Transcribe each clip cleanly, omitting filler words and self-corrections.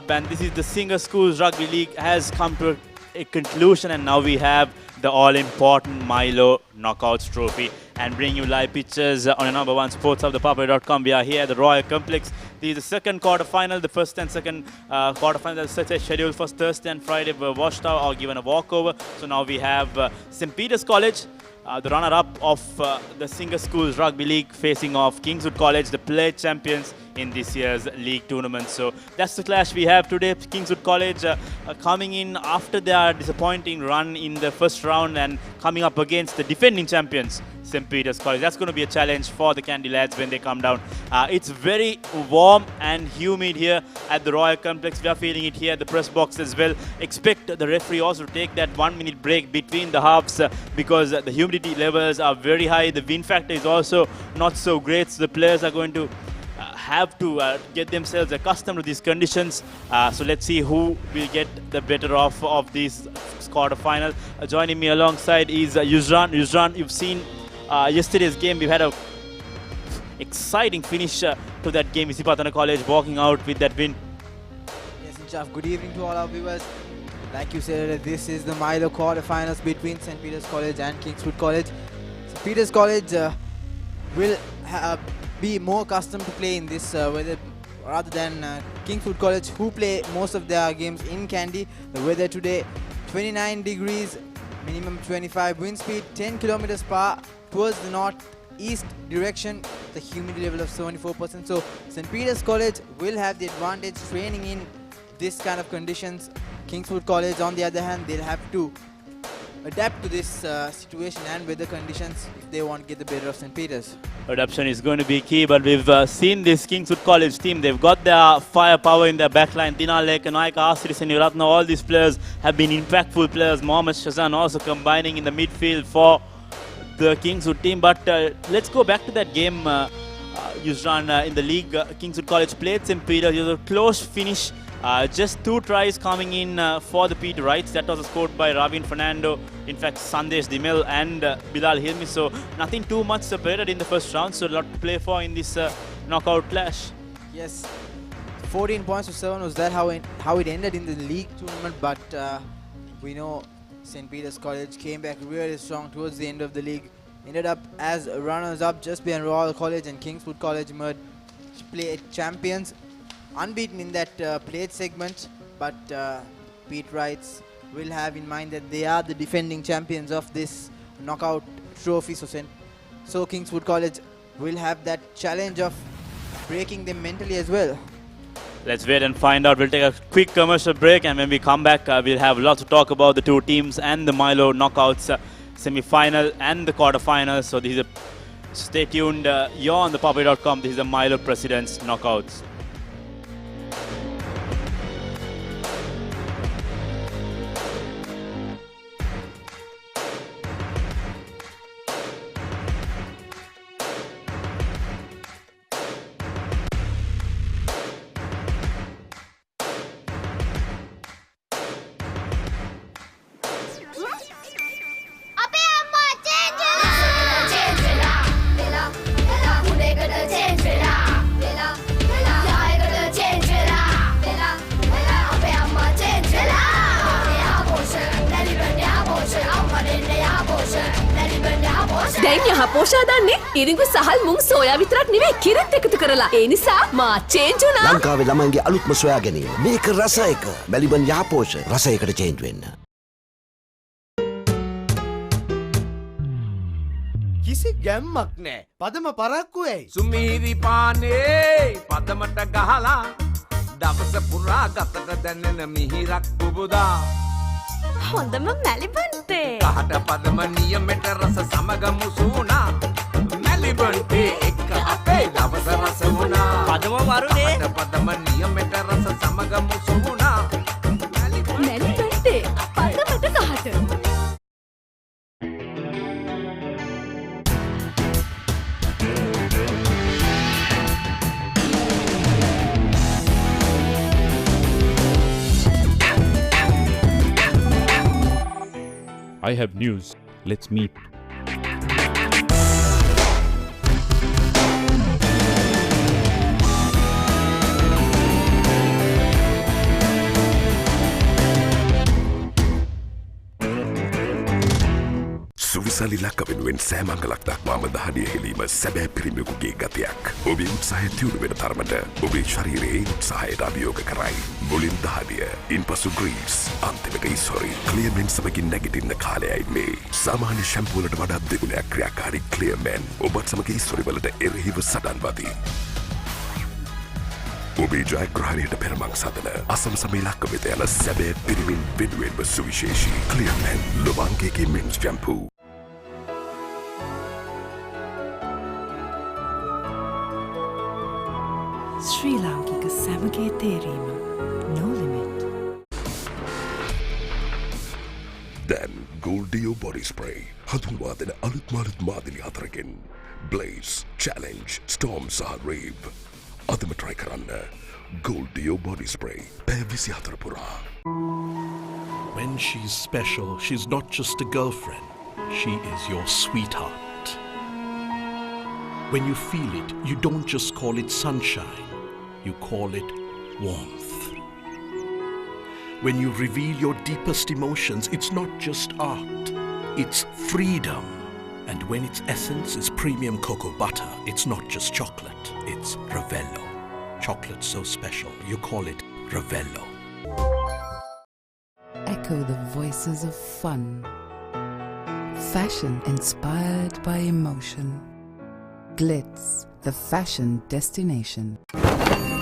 Club, and this is the Singer Schools Rugby League has come to a conclusion, and now we have the all-important MILO Knockouts Trophy. And bring you live pictures on a number one sports of ThePapare.com. We are here at the Royal Complex. This is the second quarter-final. The first and second quarter-final scheduled for Thursday and Friday were washed out or given a walkover. So now we have St. Peter's College, the runner-up of the Singer Schools Rugby League, facing off Kingswood College, the play champions in this year's league tournament. So that's the clash we have today. Kingswood College coming in after their disappointing run in the first round and coming up against the defending champions, St. Peter's College. That's going to be a challenge for the Candy lads when they come down. It's very warm and humid here at the Royal Complex. We are feeling it here at the press box as well. Expect the referee also to take that 1 minute break between the halves because the humidity levels are very high. The wind factor is also not so great, so the players are going to have to get themselves accustomed to these conditions. So let's see who will get the better of this quarter-final. Joining me alongside is Yuzran. Yuzran, you've seen yesterday's game. We've had a exciting finish to that game. Isipatana College walking out with that win. Yes, Inchaf, good evening to all our viewers. Like you said, this is the MILO quarterfinals between St. Peter's College and Kingswood College. St. Peter's College will be more accustomed to play in this weather rather than Kingswood College, who play most of their games in Kandy. The weather today, 29 degrees, minimum 25, wind speed 10 kilometers per hour towards the northeast direction, the humidity level of 74%. So St. Peter's College will have the advantage training in this kind of conditions. Kingswood College, on the other hand, they'll have to adapt to this situation and weather conditions if they want to get the better of St. Peter's. Adaptation is going to be key, but we've seen this Kingswood College team. They've got their firepower in their backline. Dinal Leka, Naika, Asiris and Yuratna, all these players have been impactful players. Mohammad Shazan also combining in the midfield for the Kingswood team. But let's go back to that game, Yuzran, in the league. Kingswood College played St. Peter's. It was a close finish. Just 2 tries coming in for the Peter Rights. That was scored by Ravin Fernando, in fact Sandesh Dimel and Bilal Hilmi. So nothing too much separated in the first round. So a lot to play for in this knockout clash. Yes, 14 points to 7 was that how it ended in the league tournament. But we know St. Peter's College came back really strong towards the end of the league. Ended up as runners-up just behind Royal College, and Kingswood College emerged play champions, unbeaten in that plate segment. But Pete Wrights will have in mind that they are the defending champions of this knockout trophy. So Kingswood College will have that challenge of breaking them mentally as well. Let's wait and find out. We'll take a quick commercial break, and when we come back, we'll have lots to talk about the two teams and the MILO knockouts semi-final and the quarter-final. So this is stay tuned. You're on ThePapare.com. This is the MILO Presidents Knockouts. දැන් යහ පෝෂා දන්නේ ඉරිඟු සහල් මුං soya විතරක් නෙවෙයි කිරිත් එකතු කරලා. ඒ නිසා මා change වුණා. ලංකාවේ ළමයින්ගේ අලුත්ම සොයා ගැනීම. මේක රස එක. මැලිබන් යහපෝෂ රසයකට චේන්ජ් වෙන්න. කිසි ගැම්මක් නෑ. පදම පරක්කු ඇයි? සුමීරි පානේ පදමට ගහලා දවස පුරා ගතට දැනෙන මිහිරක් පුබුදා. හොඳම මැලිබන් තේ. කහට පදම නියමෙට රස සමග මුසුණා. මැලිබන් තේ එක්ක අපේ දවස රස වුණා. පදම වරුනේ. කහට පදම නියමෙට රස සමග මුසුණා. මැලිබන් තේ පදමට කහට. I have news. Let's meet. සුසලිලක් වෙනුවෙන් සෑමංගලක් දක්වාම දහඩිය හෙලීම සැබෑ පිරිමියෙකුගේ ගතියක්. ඔබේ උත්සාහය තියුණු වෙන තරමට ඔබේ ශරීරයේ උත්සාහයට අභියෝග කරයි. මුලින් දහඩිය, ඉන්පසු ග්‍රීස්, අන්තිමට ඉස්හොරි. ක්ලියර්මෙන් සමගින් නැගිටින්න කාලයයි මේ. සාමාන්‍ය ෂැම්පූ වලට වඩා දෙගුණයක් ක්‍රියාකාරී ක්ලියර්මෙන් ඔබත් සමග ඉස්හොරි වලට එරෙහිව සටන් වදී. ඔබේ ජයග්‍රහණයට පෙරමං සදන අසමසම ඉලක්ක වෙත යන සැබෑ පිරිමින් වෙනුවෙන්ම සුවිශේෂී ක්ලියර්මෙන් ලොවන්ගේගේ මෙන්ස් ෂැම්පූ. ශ්‍රී ලාංකික සැමගේ තේරීම no limit. දැන් Gold Dio body spray හඳුන්වා දෙන අලුත් මාදිලි හතරකින් Blaze, Challenge, Storm සහ Rave. අදම try කරන්න Gold Dio body spray පැය 24 පුරා. When she's special, she's not just a girlfriend. She is your sweetheart. When you feel it, you don't just call it sunshine. You call it warmth. When you reveal your deepest emotions, it's not just art. It's freedom. And when its essence is premium cocoa butter, it's not just chocolate. It's Ravello. Chocolate so special, you call it Ravello. Echo the voices of fun. Fashion inspired by emotion. Glitz, the fashion destination.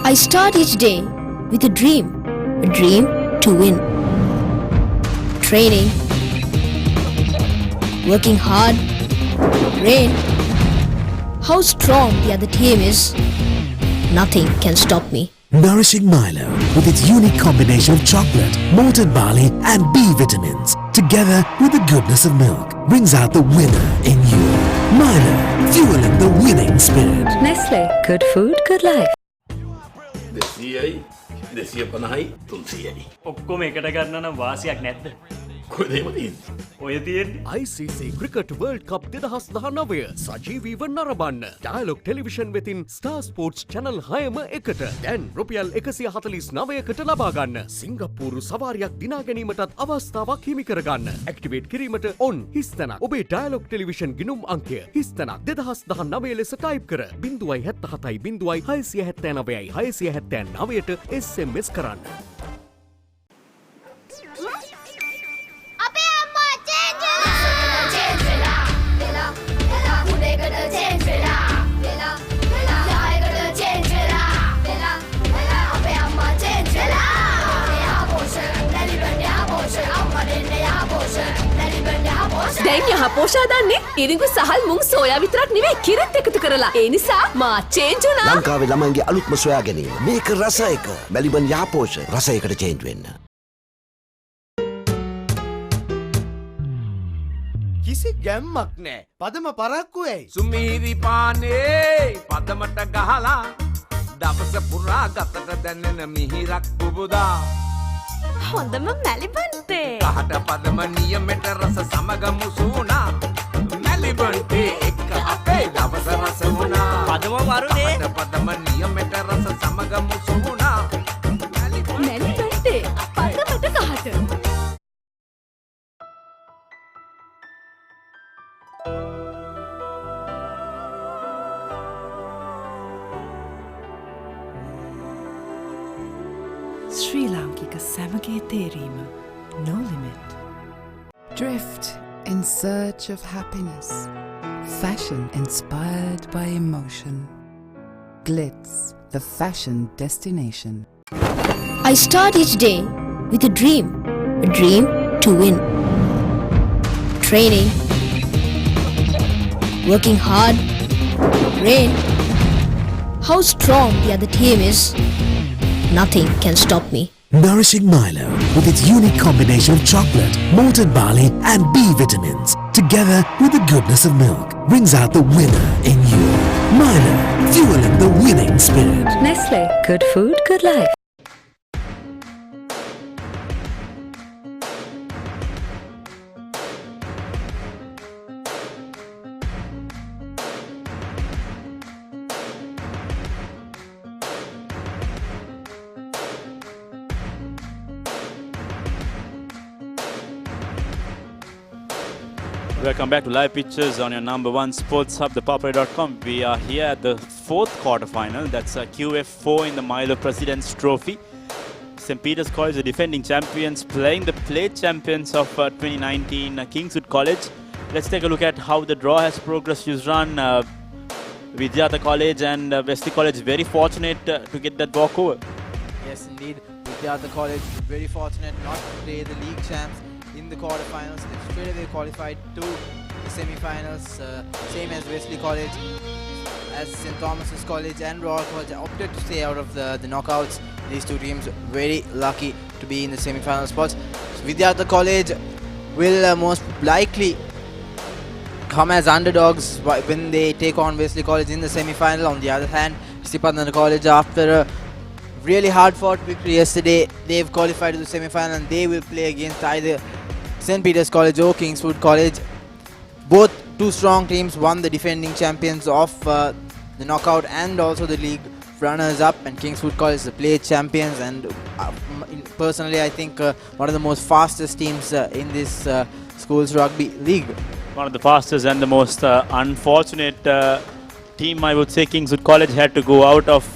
I start each day with a dream to win. Training, working hard, rain. How strong the other team is, nothing can stop me. Nourishing Milo with its unique combination of chocolate, malted barley and B vitamins, together with the goodness of milk, brings out the winner in you. Milo, fueling the winning spirit. Nestle, good food, good life. 200යි 250යි 300යි. ඔක්කොම එකට ගන්න නම් වාසියක් නැද්ද? කොහෙද එහෙම තියෙන්නේ? ඔය තියෙන්නේ ICC Cricket World Cup 2019 සජීවීව නරඹන්න. ඩයලොග් ටෙලිවිෂන් වෙතින් Star Sports Channel 6ම එකට. දැන් රුපියල් 149කට ලබා ගන්න. සිංගප්පූරු සවාරියක් දිනා ගැනීමටත් අවස්ථාවක් හිමි කර ගන්න. ඇක්ටිවේට් කිරීමට ඔන් හිස්තැනක්. ඔබේ ඩයලොග් ටෙලිවිෂන් ගිණුම් අංකය හිස්තැනක් 2019 ලෙස ටයිප් කර 077 SMS කරන්න. දැන් යහපෝෂා දන්නේ ඉරිඟු සහල් මුං සෝයා විතරක් නෙවෙයි කිරිත් එකතු කරලා. ඒ නිසා මා චේන්ජ් වුණා. ලංකාවේ ළමයින්ගේ අලුත්ම සොයා ගැනීම. මේක රස එක. මැලිබන් යාපෝෂ රස එකට චේන්ජ් වෙන්න. කිසි ගැම්මක් නෑ. පදම පරක්කු ඇයි? සුමීරි පානේ පදමට ගහලා දවස පුරා ගතට දැනෙන මිහිරක් පුබුදා. හොඳම මැලිබන්ටේ. කහට පදම නියමෙට රස සමග මුසුණා. මැලිබන්ටේ එක්ක අපේ දවස රස වුණා. පදම වරුනේ. කහට පදම නියමෙට රස සමග මුසුණා. මැලිබන්ටේ පදමට කහට. ශ්‍රී ලාංකික සැමගේ තේරීම no limit. Drift in search of happiness. Fashion inspired by emotion. Glitz, the fashion destination. I start each day with a dream to win. Training, working hard, rain. How strong the other team is, nothing can stop me. Nourishing Milo with its unique combination of chocolate, malted barley and B vitamins, together with the goodness of milk, brings out the winner in you. Milo, fueling the winning spirit. Nestle, good food, good life. Welcome back to Live Pictures on your number one sports hub, ThePapare.com. We are here at the fourth quarterfinal. That's QF4 in the MILO President's Trophy. St. Peter's College, the defending champions, playing the plate champions of 2019, Kingswood College. Let's take a look at how the draw has progressed. Yusran, Vidyartha College and Wesley College very fortunate to get that walkover. Yes, indeed. Vidyartha College very fortunate not to play the league champs in the quarterfinals. They straight away qualified to the semi-finals, same as Wesley College, as St. Thomas's College and Royal College opted to stay out of the knockouts. These two teams very lucky to be in the semi-final spots. So Vidyartha College will most likely come as underdogs when they take on Wesley College in the semi-final. On the other hand, Sipandana College, after a really hard-fought victory yesterday, they've qualified to the semi-final and they will play against either St. Peter's College or Kingswood College. Both two strong teams, one the defending champions of the knockout and also the league runners-up, and Kingswood College the plate champions, and personally I think one of the most fastest teams in this schools rugby league. One of the fastest and the most unfortunate team, I would say. Kingswood College had to go out of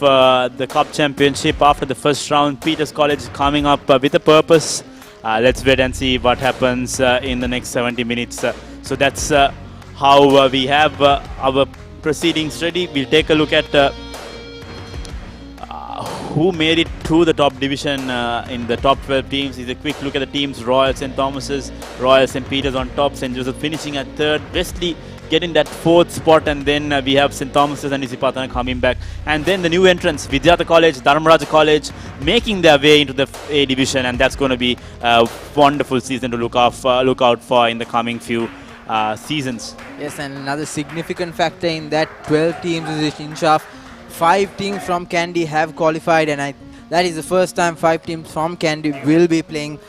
the Cup Championship after the first round. Peter's College coming up with a purpose. Let's wait and see what happens in the next 70 minutes. So that's how we have our proceedings ready. We'll take a look at who made it to the top division in the top 12 teams. Is a quick look at the teams. Royal St. Thomas's, Royal St. Peter's on top, St. Joseph finishing at third, Wesley getting that fourth spot, and then we have St. Thomas's and Isipatana coming back. And then the new entrants, Vidyartha College, Dharmaraja College, making their way into the A division, and that's going to be a wonderful season to look out for in the coming few seasons. Yes, and another significant factor in that 12 teams is Inshaf. 5 teams from Kandy have qualified, and that is the first time 5 teams from Kandy will be playing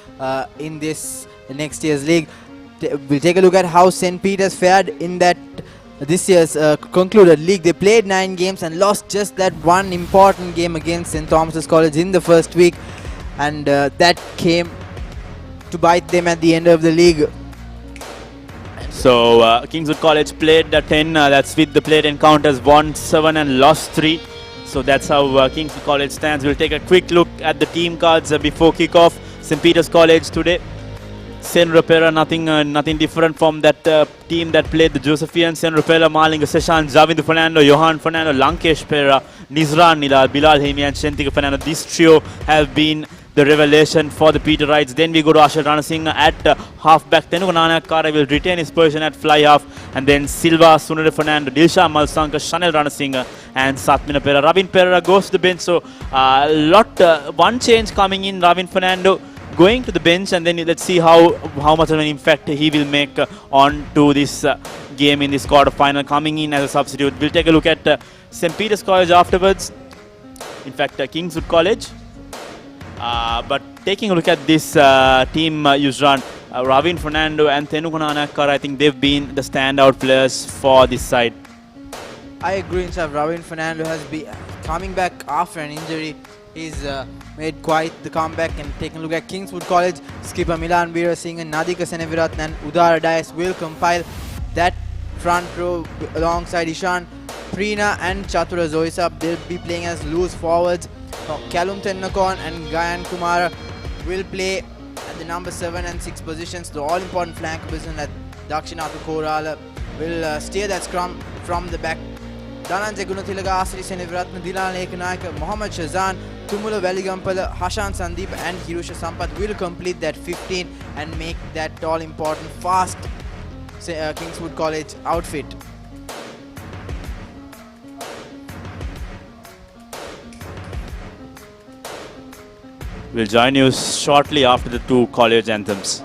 in this next year's league. We'll take a look at how St. Peter's fared in that this year's concluded league. They played 9 games and lost just that one important game against St. Thomas's College in the first week, and that came to bite them at the end of the league. So Kingswood College played 10, that's with the plate encounters, won 7 and lost 3. So that's how Kingswood College stands. We'll take a quick look at the team cards before kickoff. St. Peter's College today, Sen Rapera, nothing different from that team that played the Josephian. Sen Rapera, Malinga Seshan, Javindu Fernando, Johan Fernando, Lankesh Pera, Nizran Nilal, Bilal Hemi and Shentika Fernando. This trio have been the revelation for the Peterites. Then we go to Ashal Ranasinghe at halfback. Tenuga Nanayakkara will retain his position at fly half. And then Silva, Sunil Fernando, Dilsha Malsanka, Chanel Ranasinghe and Satmina Pera. Ravin Pereira goes to the bench. So one change coming in, Ravin Fernando going to the bench, and then let's see how much of an impact he will make on to this game in this quarter-final, coming in as a substitute. We'll take a look at St. Peter's College afterwards. In fact, Kingswood College. But taking a look at this team, Yusran, Ravin Fernando and Tenuga Nanayakkara, I think they've been the standout players for this side. I agree, Ravin Fernando has been coming back after an injury. He's made quite the comeback. And taking a look at Kingswood College, skipper Milan Veerasinghe and Nadika Seneviratne and Udara Dias will compile that front row alongside Ishan, Preena and Chatura Zoisab. They'll be playing as loose forwards. Callum Tennakon and Gayan Kumara will play at the number 7 and 6 positions. The all-important flank position at Dakshinatha Korala will steer that scrum from the back. Dhananjay Gunathilaka, Asri Seneviratne, Dilan Ekanayaka, Mohammad Shazan, Tumula Veligampala, Hashan Sandeep and Hirusha Sampath will complete that 15 and make that all-important fast Kingswood College outfit. We'll join you shortly after the 2 college anthems.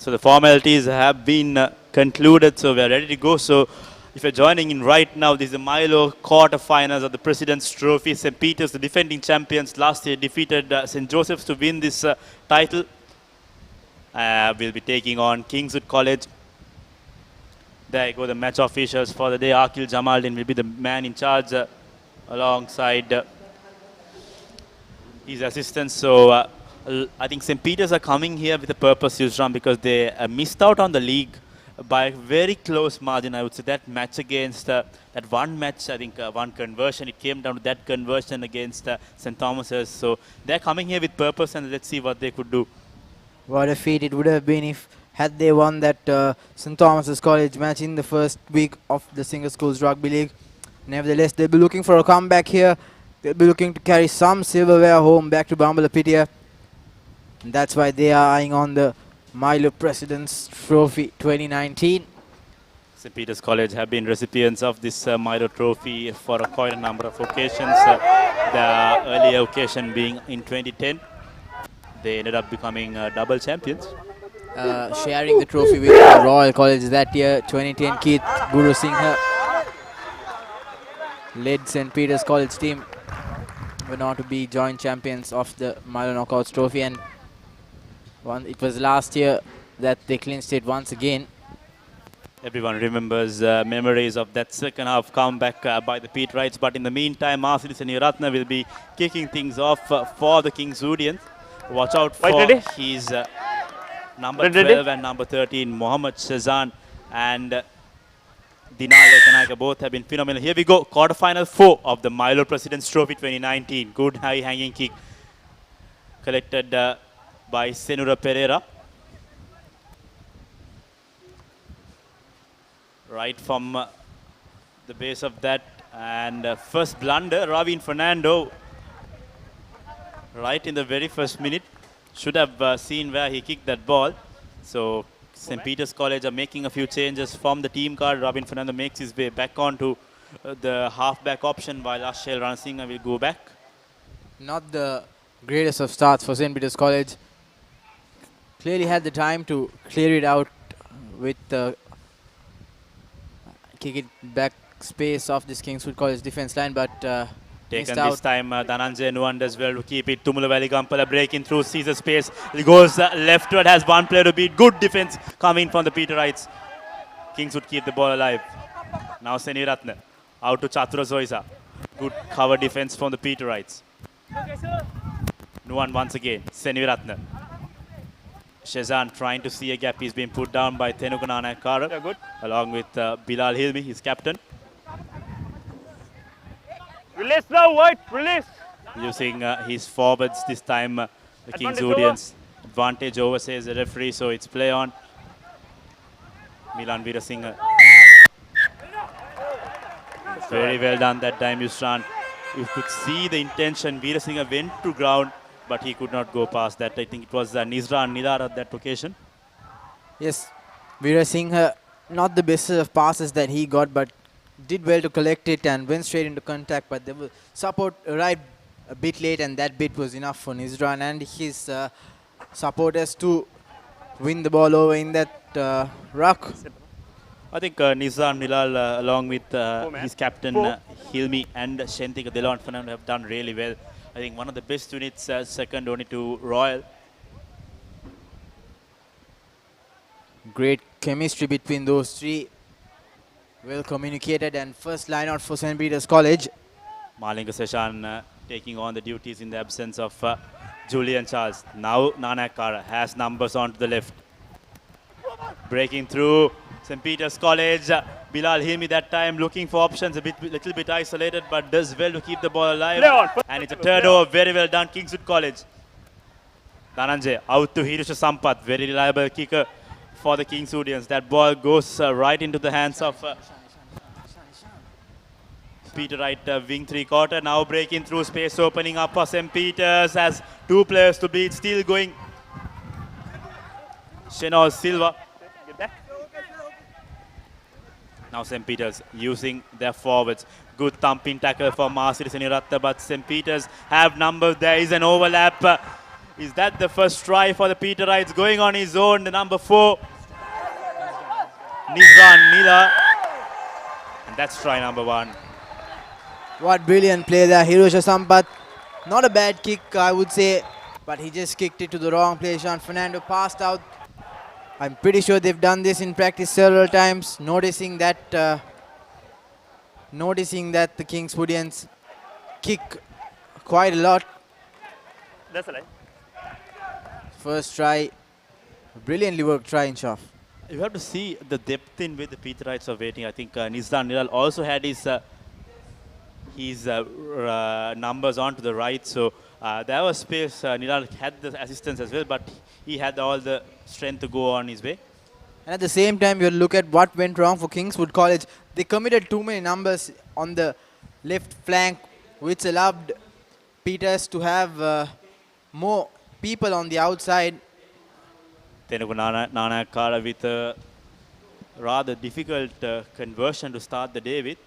So the formalities have been concluded, so we are ready to go. So if you're joining in right now, this is the MILO quarterfinals of the President's Trophy. St. Peter's, the defending champions, last year defeated St. Joseph's to win this title. We'll be taking on Kingswood College. There you go, the match officials for the day. Akil Jamaldin will be the man in charge alongside his assistants. So I think St. Peter's are coming here with a purpose, Yusram, because they missed out on the league by a very close margin. I would say that match against that one match, I think one conversion, it came down to that conversion against St. Thomas's. So they're coming here with purpose, and let's see what they could do. What a feat it would have been if had they won that St. Thomas's College match in the first week of the Single Schools Rugby League. Nevertheless, they'll be looking for a comeback here. They'll be looking to carry some silverware home back to Bambalapitiya. And that's why they are eyeing on the MILO President's Trophy 2019. St. Peter's College have been recipients of this MILO Trophy for quite a number of occasions. The earlier occasion being in 2010. They ended up becoming double champions. Sharing the trophy with Royal College that year, 2010, Keith Guru Singha led St. Peter's College team went on to be joint champions of the MILO Knockouts Trophy, and it was last year that they clinched it once again. Everyone remembers memories of that second half comeback by the Pete Wrights, but in the meantime, Marcellus and Ratna will be kicking things off for the Kingswoodians. Watch out for his number 12 and number 13, Mohammad Shazan and Dinal Lekanaka, both have been phenomenal. Here we go, quarterfinal 4 of the MILO President's Trophy 2019. Good high hanging kick collected by Senura Pereira. Right from the base of that And first blunder, Ravin Fernando, right in the very first minute, should have seen where he kicked that ball. So St. Peter's College are making a few changes from the team card. Ravin Fernando makes his way back onto the half-back option, while Ashel Ranasinghe will go back. Not the greatest of starts for St. Peter's College. Clearly had the time to clear it out with the kick it back space of this Kingswood College defense line, but Taken missed out. this time, Dhananjay Nuwan as well to keep it. Tumula Valley Gampala breaking through, sees a space. He goes leftward, has one player to beat. Good defense coming from the Peterites. Kings would keep the ball alive. Now Seniratna out to Chatura Zoisa. Good cover defense from the Peterites. Nuwan once again. Seniratna. Shezan trying to see a gap. He's been put down by Tenukanana Kara along with Bilal Hilmi, his captain. Release now, White, release. Using his forwards this time, the Kingswoodians. Advantage over, says the referee, so it's play on. Milan Veerasinghe. Very well done that time, Yusran. You could see the intention. Veerasinghe went to ground, but he could not go past that. I think it was Nizra and Nidar at that occasion. Yes, Veerasinghe, not the best of passes that he got, but did well to collect it and went straight into contact, but the support arrived a bit late, and that bit was enough for Nizran and his supporters to win the ball over in that ruck. I think Nizar and Nilal, along with his captain Hilmi and Shentika Delon Fernando, have done really well. I think one of the best units, second only to Royal. Great chemistry between those three. Well communicated, and first line out for St. Peter's College. Malinga Seshan taking on the duties in the absence of Julian Charles. Now Nanak Kara has numbers on to the left. Breaking through St. Peter's College. Bilal Hilmi that time looking for options, little bit isolated, but does well to keep the ball alive. And it's a turnover, very well done, Kingswood College. Dhananjay out to Hirusha Sampath, very reliable kicker for the Kingswoodians. That ball goes right into the hands of Peterite wing three-quarter. Now breaking through space, opening up for St. Peter's, has two players to beat, still going. Shenol Silva. Now St. Peter's using their forwards. Good thumping tackle for Masiri Seniratta, but St. Peter's have numbers. There is an overlap. Is that the first try for the Peterites? Going on his own, the number 4. Nizran Nila. And that's try number 1. What brilliant play there, Hirosha Sampath. Not a bad kick, I would say, but he just kicked it to the wrong place. Jean Fernando passed out. I'm pretty sure they've done this in practice several times, noticing that the Kingswoodians kick quite a lot. That's a line. First try, brilliantly worked try in Shaf. You have to see the depth in which the Peterites are waiting. I think Nizran Nilal also had his numbers on to the right, so there was space. Nilal had the assistance as well, but he had all the strength to go on his way. And at the same time, you look at what went wrong for Kingswood College. They committed too many numbers on the left flank, which allowed Peters to have more people on the outside. Tenugu Nana Kara with a rather difficult conversion to start the day with.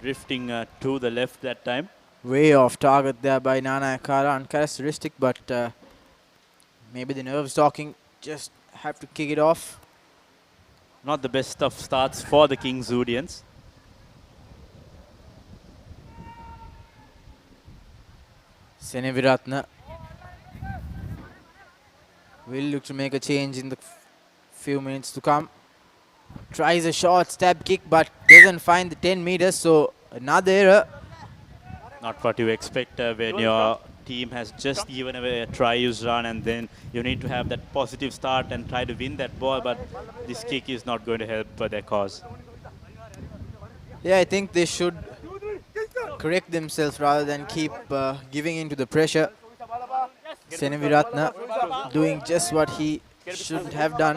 Drifting to the left that time. Way off target there by Nana Akara, uncharacteristic, but maybe the nerves talking, just have to kick it off. Not the best of starts for the Kingswoodians. Seneviratna will look to make a change in the few minutes to come. Tries a short stab kick, but doesn't find the 10 meters, so another error. Not what you expect when your team has just given away a try-use run, and then you need to have that positive start and try to win that ball, but this kick is not going to help their cause. Yeah, I think they should correct themselves rather than keep giving into the pressure. Seneviratna doing just what he shouldn't have done,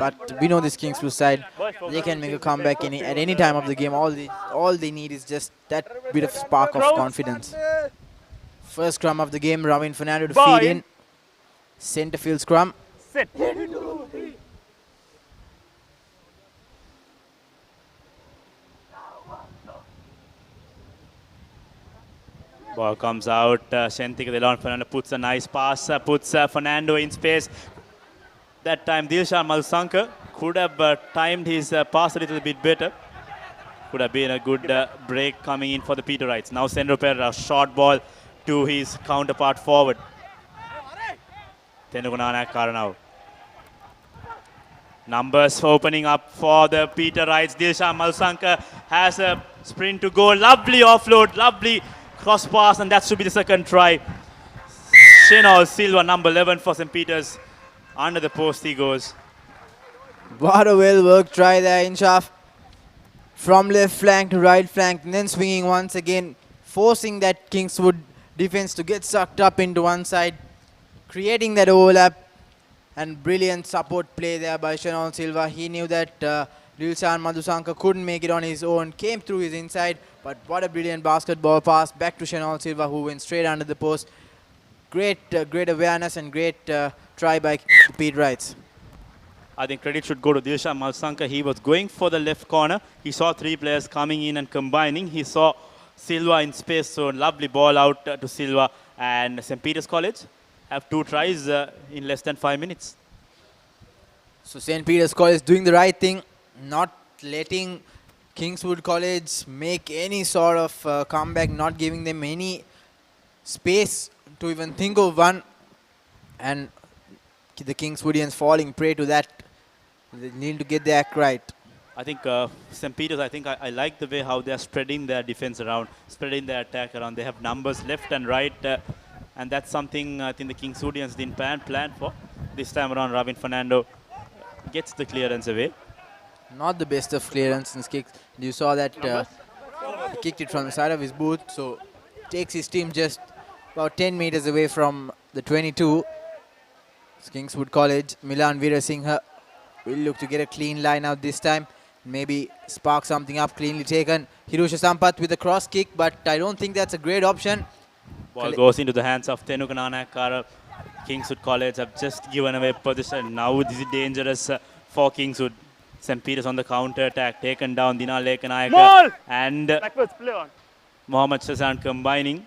but we know this Kingswood side, they can make a comeback at any time of the game. All they need is just that bit of spark of confidence. First scrum of the game, Ravin Fernando to feed in. Centre field scrum. Sit. Ball comes out. Shentika Delon Fernando puts a nice pass, puts Fernando in space. That time Dilshan Malsanka could have timed his pass a little bit better. Could have been a good break coming in for the Peterites. Now Senro Pereira, short ball to his counterpart forward. Tenugunanakara now. Numbers opening up for the Peterites. Dilshan Malsanka has a sprint to go. Lovely offload, lovely cross pass, and that should be the second try. Shenol Silva, number 11 for St. Peter's. Under the post he goes. What a well-worked try there, Inshaf. From left flank to right flank, and then swinging once again, forcing that Kingswood defense to get sucked up into one side, creating that overlap, and brilliant support play there by Shenol Silva. He knew that Dilshan Madhusanka couldn't make it on his own, came through his inside, but what a brilliant basketball pass back to Shenol Silva, who went straight under the post. Great awareness and great try by Peterites. I think credit should go to Dilshan Malsanka. He was going for the left corner. He saw three players coming in and combining. He saw Silva in space, so lovely ball out to Silva. And St. Peter's College have 2 tries in less than 5 minutes. So St. Peter's College doing the right thing, not letting Kingswood College make any sort of comeback, not giving them any space to even think of one, and the Kingswoodians falling prey to that. They need to get their act right. I think St. Peter's, I like the way how they are spreading their defense around, spreading their attack around. They have numbers left and right, and that's something I think the Kingswoodians didn't plan for. This time around, Ravin Fernando gets the clearance away. Not the best of clearance in kicks. You saw that he kicked it from the side of his boot, so takes his team just about 10 meters away from the 22. It's Kingswood College. Milan Veerasinghe will look to get a clean line out this time. Maybe spark something up, cleanly taken. Hirusha Sampath with a cross kick, but I don't think that's a great option. Ball goes into the hands of Tenugunanakara. Kingswood College have just given away position. Now this is dangerous for Kingswood. St. Peter's on the counter attack, taken down Dina Lekanayaka and Backwards play on. Mohammad Shazan combining.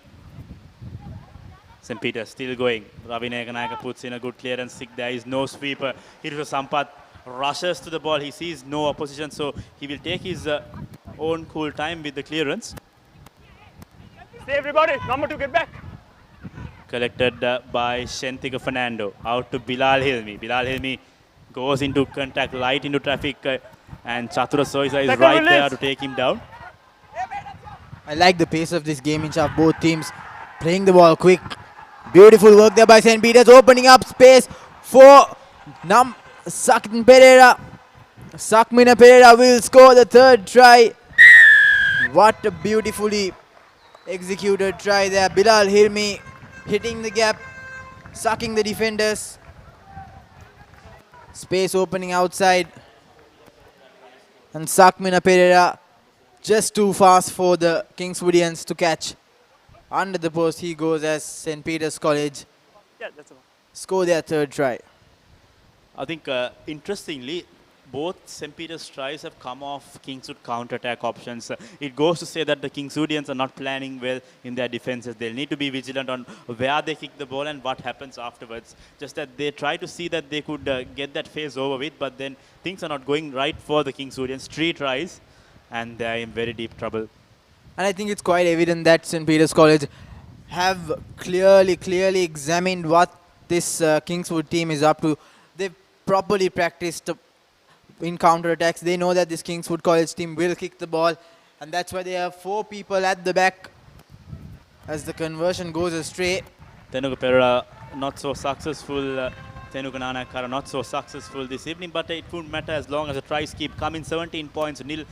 St. Peter's still going. Ravi Lekanayaka puts in a good clearance. There is no sweeper. Hirusha Sampath rushes to the ball. He sees no opposition, so he will take his own cool time with the clearance. Stay everybody, number 2, get back. Collected by Shentika Fernando. Out to Bilal Hilmi. Bilal Hilmi goes into contact, light into traffic, and Chatura Soisa is right there to take him down. I like the pace of this game, Inshaf. Both teams playing the ball quick. Beautiful work there by St. Peter's, opening up space for Sakmin Pereira. Sakmina Pereira will score the 3rd try. What a beautifully executed try there. Bilal Hilmi hitting the gap, sucking the defenders. Space opening outside. And Sakmina Pereira just too fast for the Kingswoodians to catch. Under the post he goes as St. Peter's College score their 3rd try. I think interestingly, both St. Peter's tries have come off Kingswood counter-attack options. It goes to say that the Kingswoodians are not planning well in their defenses. They'll need to be vigilant on where they kick the ball and what happens afterwards. Just that they try to see that they could get that phase over with, but then things are not going right for the Kingswoodians. 3 tries, and they're in very deep trouble. And I think it's quite evident that St. Peter's College have clearly examined what this Kingswood team is up to. They've properly practiced in counter-attacks. They know that this Kingswood College team will kick the ball, and that's why they have 4 people at the back as the conversion goes astray. Tenugu Pereira not so successful. Tenugunanakara not so successful this evening, but it won't matter as long as the tries keep coming. 17 points nil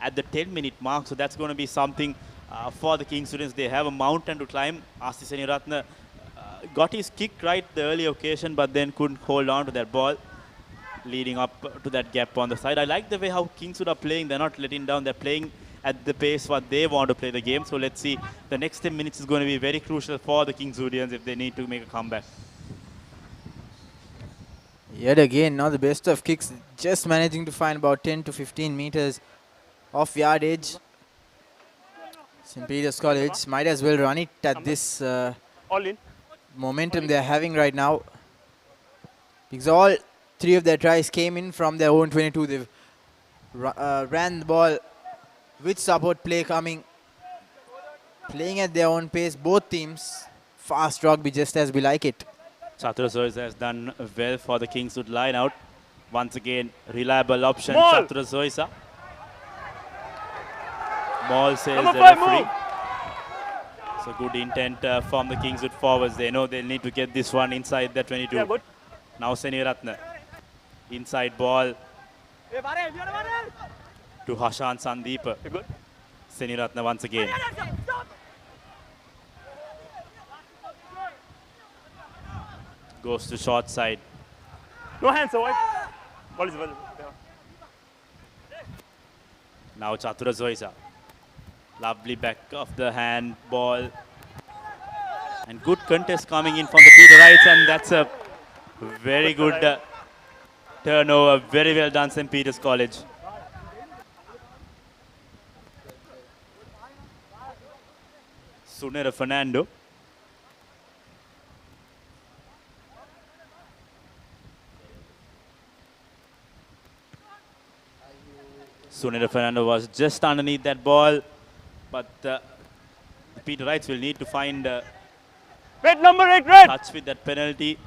at the 10-minute mark, so that's going to be something for the King students. They have a mountain to climb. Asi Seniratna got his kick right the early occasion, but then couldn't hold on to that ball, leading up to that gap on the side. I like the way how Kingswood are playing. They're not letting down. They're playing at the pace what they want to play the game. So let's see. The next 10 minutes is going to be very crucial for the Kingswoodians if they need to make a comeback. Yet again, not the best of kicks. Just managing to find about 10 to 15 meters off yardage. St. Peter's College might as well run it at this All in. momentum they're having right now. Because all three of their tries came in from their own 22. They've ran the ball with support play coming. Playing at their own pace. Both teams fast rugby just as we like it. Chatura Zoisa has done well for the Kingswood line out. Once again, reliable option, Ball. Chatura Zoisa. Ball says Number the 5, referee. move. So good intent from the Kingswood forwards. They know they'll need to get this one inside the 22. Yeah, good. Now Seniratna. Inside ball to Hashan Sandeep. Good. Seniratna once again. Goes to short side. No hands, so wide. Ball is well. Now Chatura Zoisa. Lovely back of the hand ball. And good contest coming in from the Peterites, and that's a very good turnover. Very well done, St. Peter's College. Sunera Fernando. Sunera Fernando was just underneath that ball, but the Peterites will need to find Red number 8, red. touch with that penalty.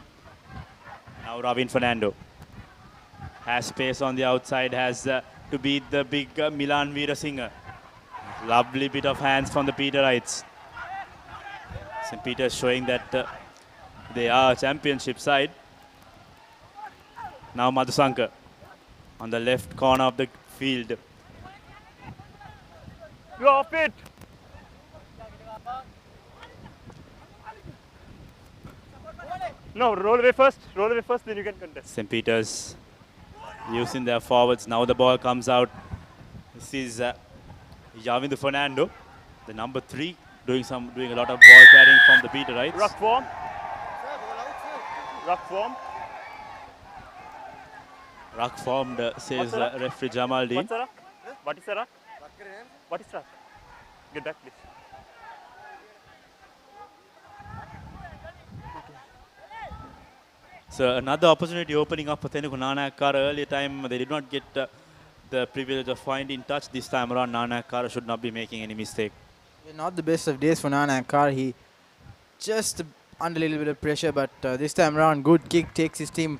Now Ravin Fernando has space on the outside, has to beat the big Milan Veerasinghe. Lovely bit of hands from the Peterites. St. Peter's showing that they are a championship side. Now Madhusankar on the left corner of the field. Go off it. No, roll away first, then you can contest. St. Peter's using their forwards. Now the ball comes out. This is Yavindu Fernando, the number 3, doing a lot of ball carrying from the Peterites. Ruck form. Ruck form. Ruck formed, says referee Jamal Dean. What's a ruck? What is a ruck? What is ruck? Get back, please. So another opportunity opening up for Tenugu Nanakara. Earlier time they did not get the privilege of finding touch. This time around Nanakara should not be making any mistake. Not the best of days for Nanakar. He just under a little bit of pressure, but this time around good kick takes his team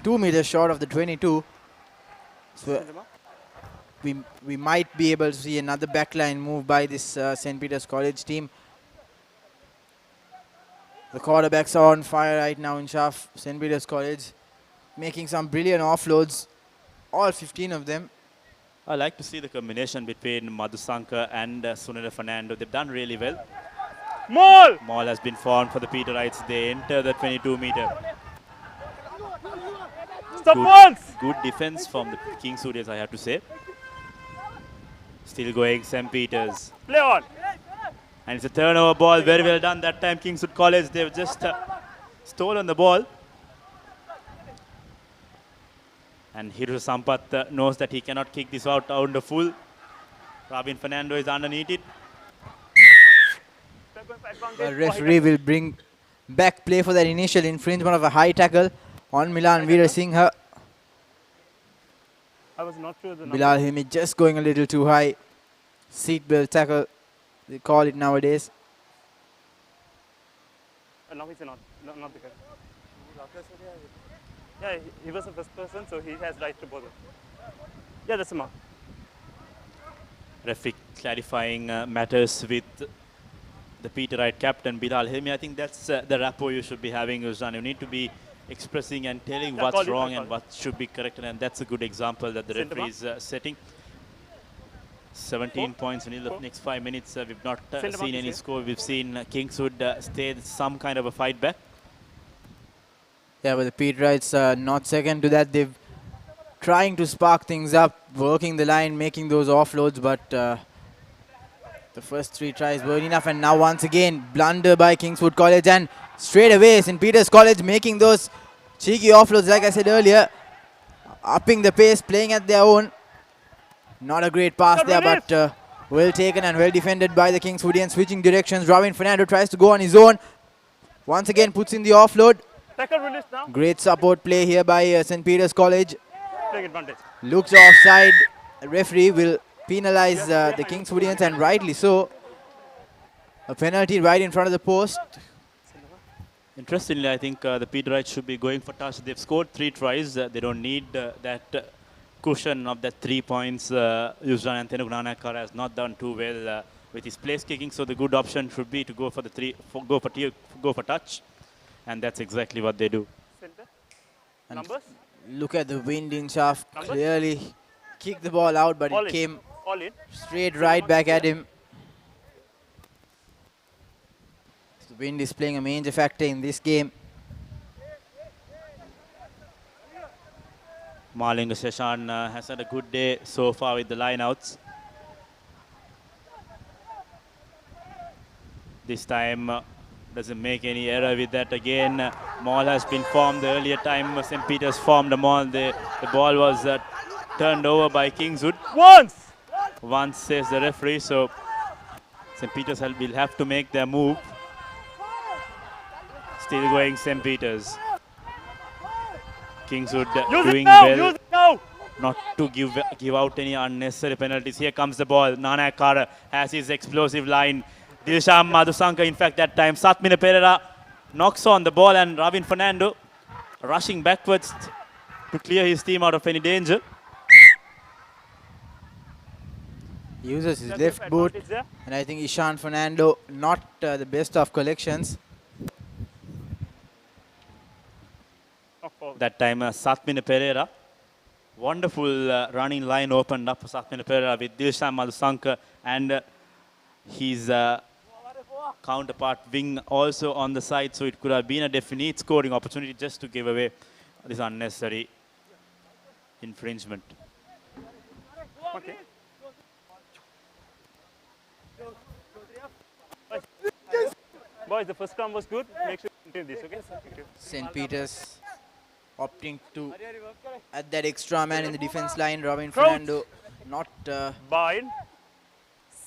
2 meters short of the 22. So we might be able to see another backline move by this St. Peter's College team. The quarterbacks are on fire right now in Shaf. St. Peter's College making some brilliant offloads, all 15 of them. I like to see the combination between Madhusankar and Sunera Fernando. They've done really well. Maul! Maul has been formed for the Peterites. They enter the 22 meter. Stop once! Good defense from the Kingswoodians, I have to say. Still going St. Peter's. Play on. And it's a turnover ball. Very well done that time, Kingswood College. They've just stolen the ball. And Hiru Sampath knows that he cannot kick this out on the full. Robin Fernando is underneath it. The referee will bring back play for that initial infringement of a high tackle on Milan Veerasinghe. I was not sure the number. Bilal Himi just going a little too high. Seatbelt tackle, they call it nowadays. No, he's not the guy. Yeah, he was the first person, so he has right to bother. Yeah, that's a mark. Referee clarifying matters with the Peterite captain Bilal Himi. I think that's the rapport you should be having, Uzan. You need to be expressing and telling what's wrong and what should be corrected, and that's a good example that the referee is setting. 17 points in the next 5 minutes. We've not seen any here. score. We've seen Kingswood stay some kind of a fight back. Yeah, but the Pete Wrights not second to that. They've trying to spark things up, working the line, making those offloads, but the first 3 tries weren't enough. And now once again, blunder by Kingswood College, and straight away St. Peter's College making those cheeky offloads, like I said earlier, upping the pace, playing at their own. Not a great pass there, but well taken and well defended by the Kingswoodians. Switching directions, Robin Fernando tries to go on his own. Once again puts in the offload. Tackle release now. Great support play here by St. Peter's College. Take advantage. Looks offside. The referee will penalize the Kingswoodians, and rightly so. A penalty right in front of the post. Interestingly, I think the Pete Wright should be going for touch. They've scored 3 tries. They don't need that cushion of that 3 points. Yuzran and Tenugunanakar has not done too well with his place kicking, so the good option should be to go for the go for touch, and that's exactly what they do. Center. And Numbers. look at the wind in shaft. Numbers? Clearly kicked the ball out, but All it in. came All in. straight right back at him. So the wind is playing a major factor in this game. Malinga Sheshan has had a good day so far with the lineouts. This time doesn't make any error with that again. Maul has been formed the earlier time. St. Peter's formed a maul. The ball was turned over by Kingswood. Once says the referee, so St. Peter's will have to make their move. Still going St. Peter's. Kingswood doing well. Not to give out any unnecessary penalties. Here comes the ball. Nana Kara has his explosive line. Dilsham Madhusanka, in fact, that time. Satmina Pereira knocks on the ball, and Ravin Fernando rushing backwards to clear his team out of any danger. Uses his left boot, and I think Ishan Fernando not the best of collections. That time, Satmina Pereira. Wonderful running line opened up for Satmina Pereira with Dilsham Madhusanka and his counterpart wing also on the side. So it could have been a definite scoring opportunity just to give away this unnecessary infringement. Okay. Boys, the first round was good. Make sure you continue this, okay? St. Peter's opting to at that extra man in the defense line. Robin Fernando not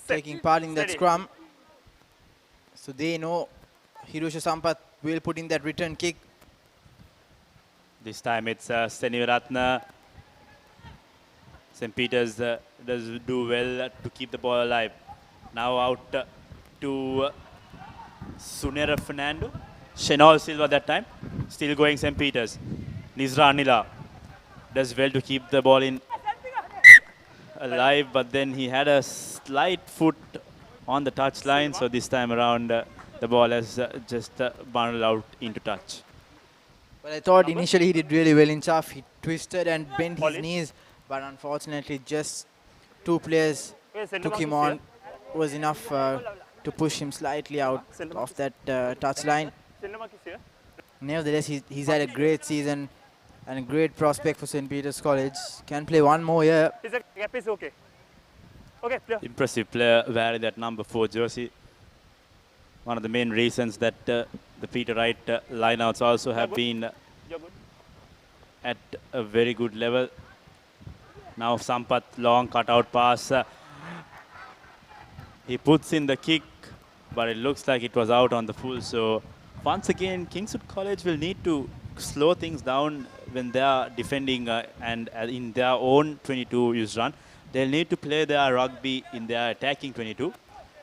taking part in that scrum. So they know Hirosha Sampath will put in that return kick. This time it's Senivaratna. St. Peter's does do well to keep the ball alive. Now out to Sunera Fernando. Shenol Silva that time. Still going St. Peter's. Nizra Anila does well to keep the ball in alive, but then he had a slight foot on the touch line, so this time around the ball has just bundled out into touch. But I thought initially he did really well in chaff. He twisted and bent his knees, but unfortunately just 2 players took him on. Was enough to push him slightly out of that touch line. Nevertheless, he's had a great season and a great prospect for St. Peter's College. Can play one more year. His gap is okay. Okay, player. Impressive player wearing that number 4 jersey. One of the main reasons that the Peter Wright lineouts also have been at a very good level. Now Sampath, long cutout pass. He puts in the kick, but it looks like it was out on the full. So once again, Kingswood College will need to slow things down when they are defending and in their own 22 use run. They'll need to play their rugby in their attacking 22.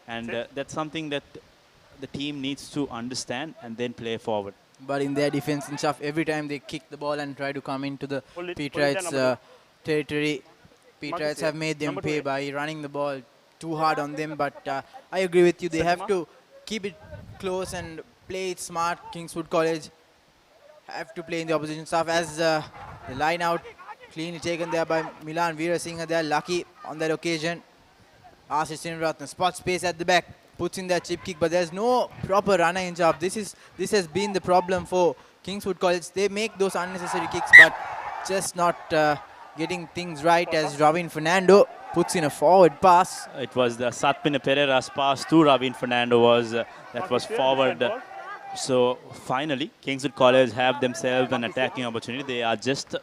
And that's something that the team needs to understand and then play forward. But in their defense and stuff, every time they kick the ball and try to come into the Pete Wright's territory, Pete Wrights have made them pay by running the ball too hard on them. But I agree with you. They have to keep it close and play it smart. Kingswood College have to play in the opposition stuff as the line out cleanly taken there by Milan Veerasinghe. They are lucky on that occasion. Ashish Srinivasan spots space at the back, puts in that chip kick, but there's no proper runner in job. This has been the problem for Kingswood College. They make those unnecessary kicks, but just not getting things right as Robin Fernando puts in a forward pass. It was the Satpine Pereira's pass to Robin Fernando that was forward. So finally, Kingswood College have themselves an attacking opportunity. They are just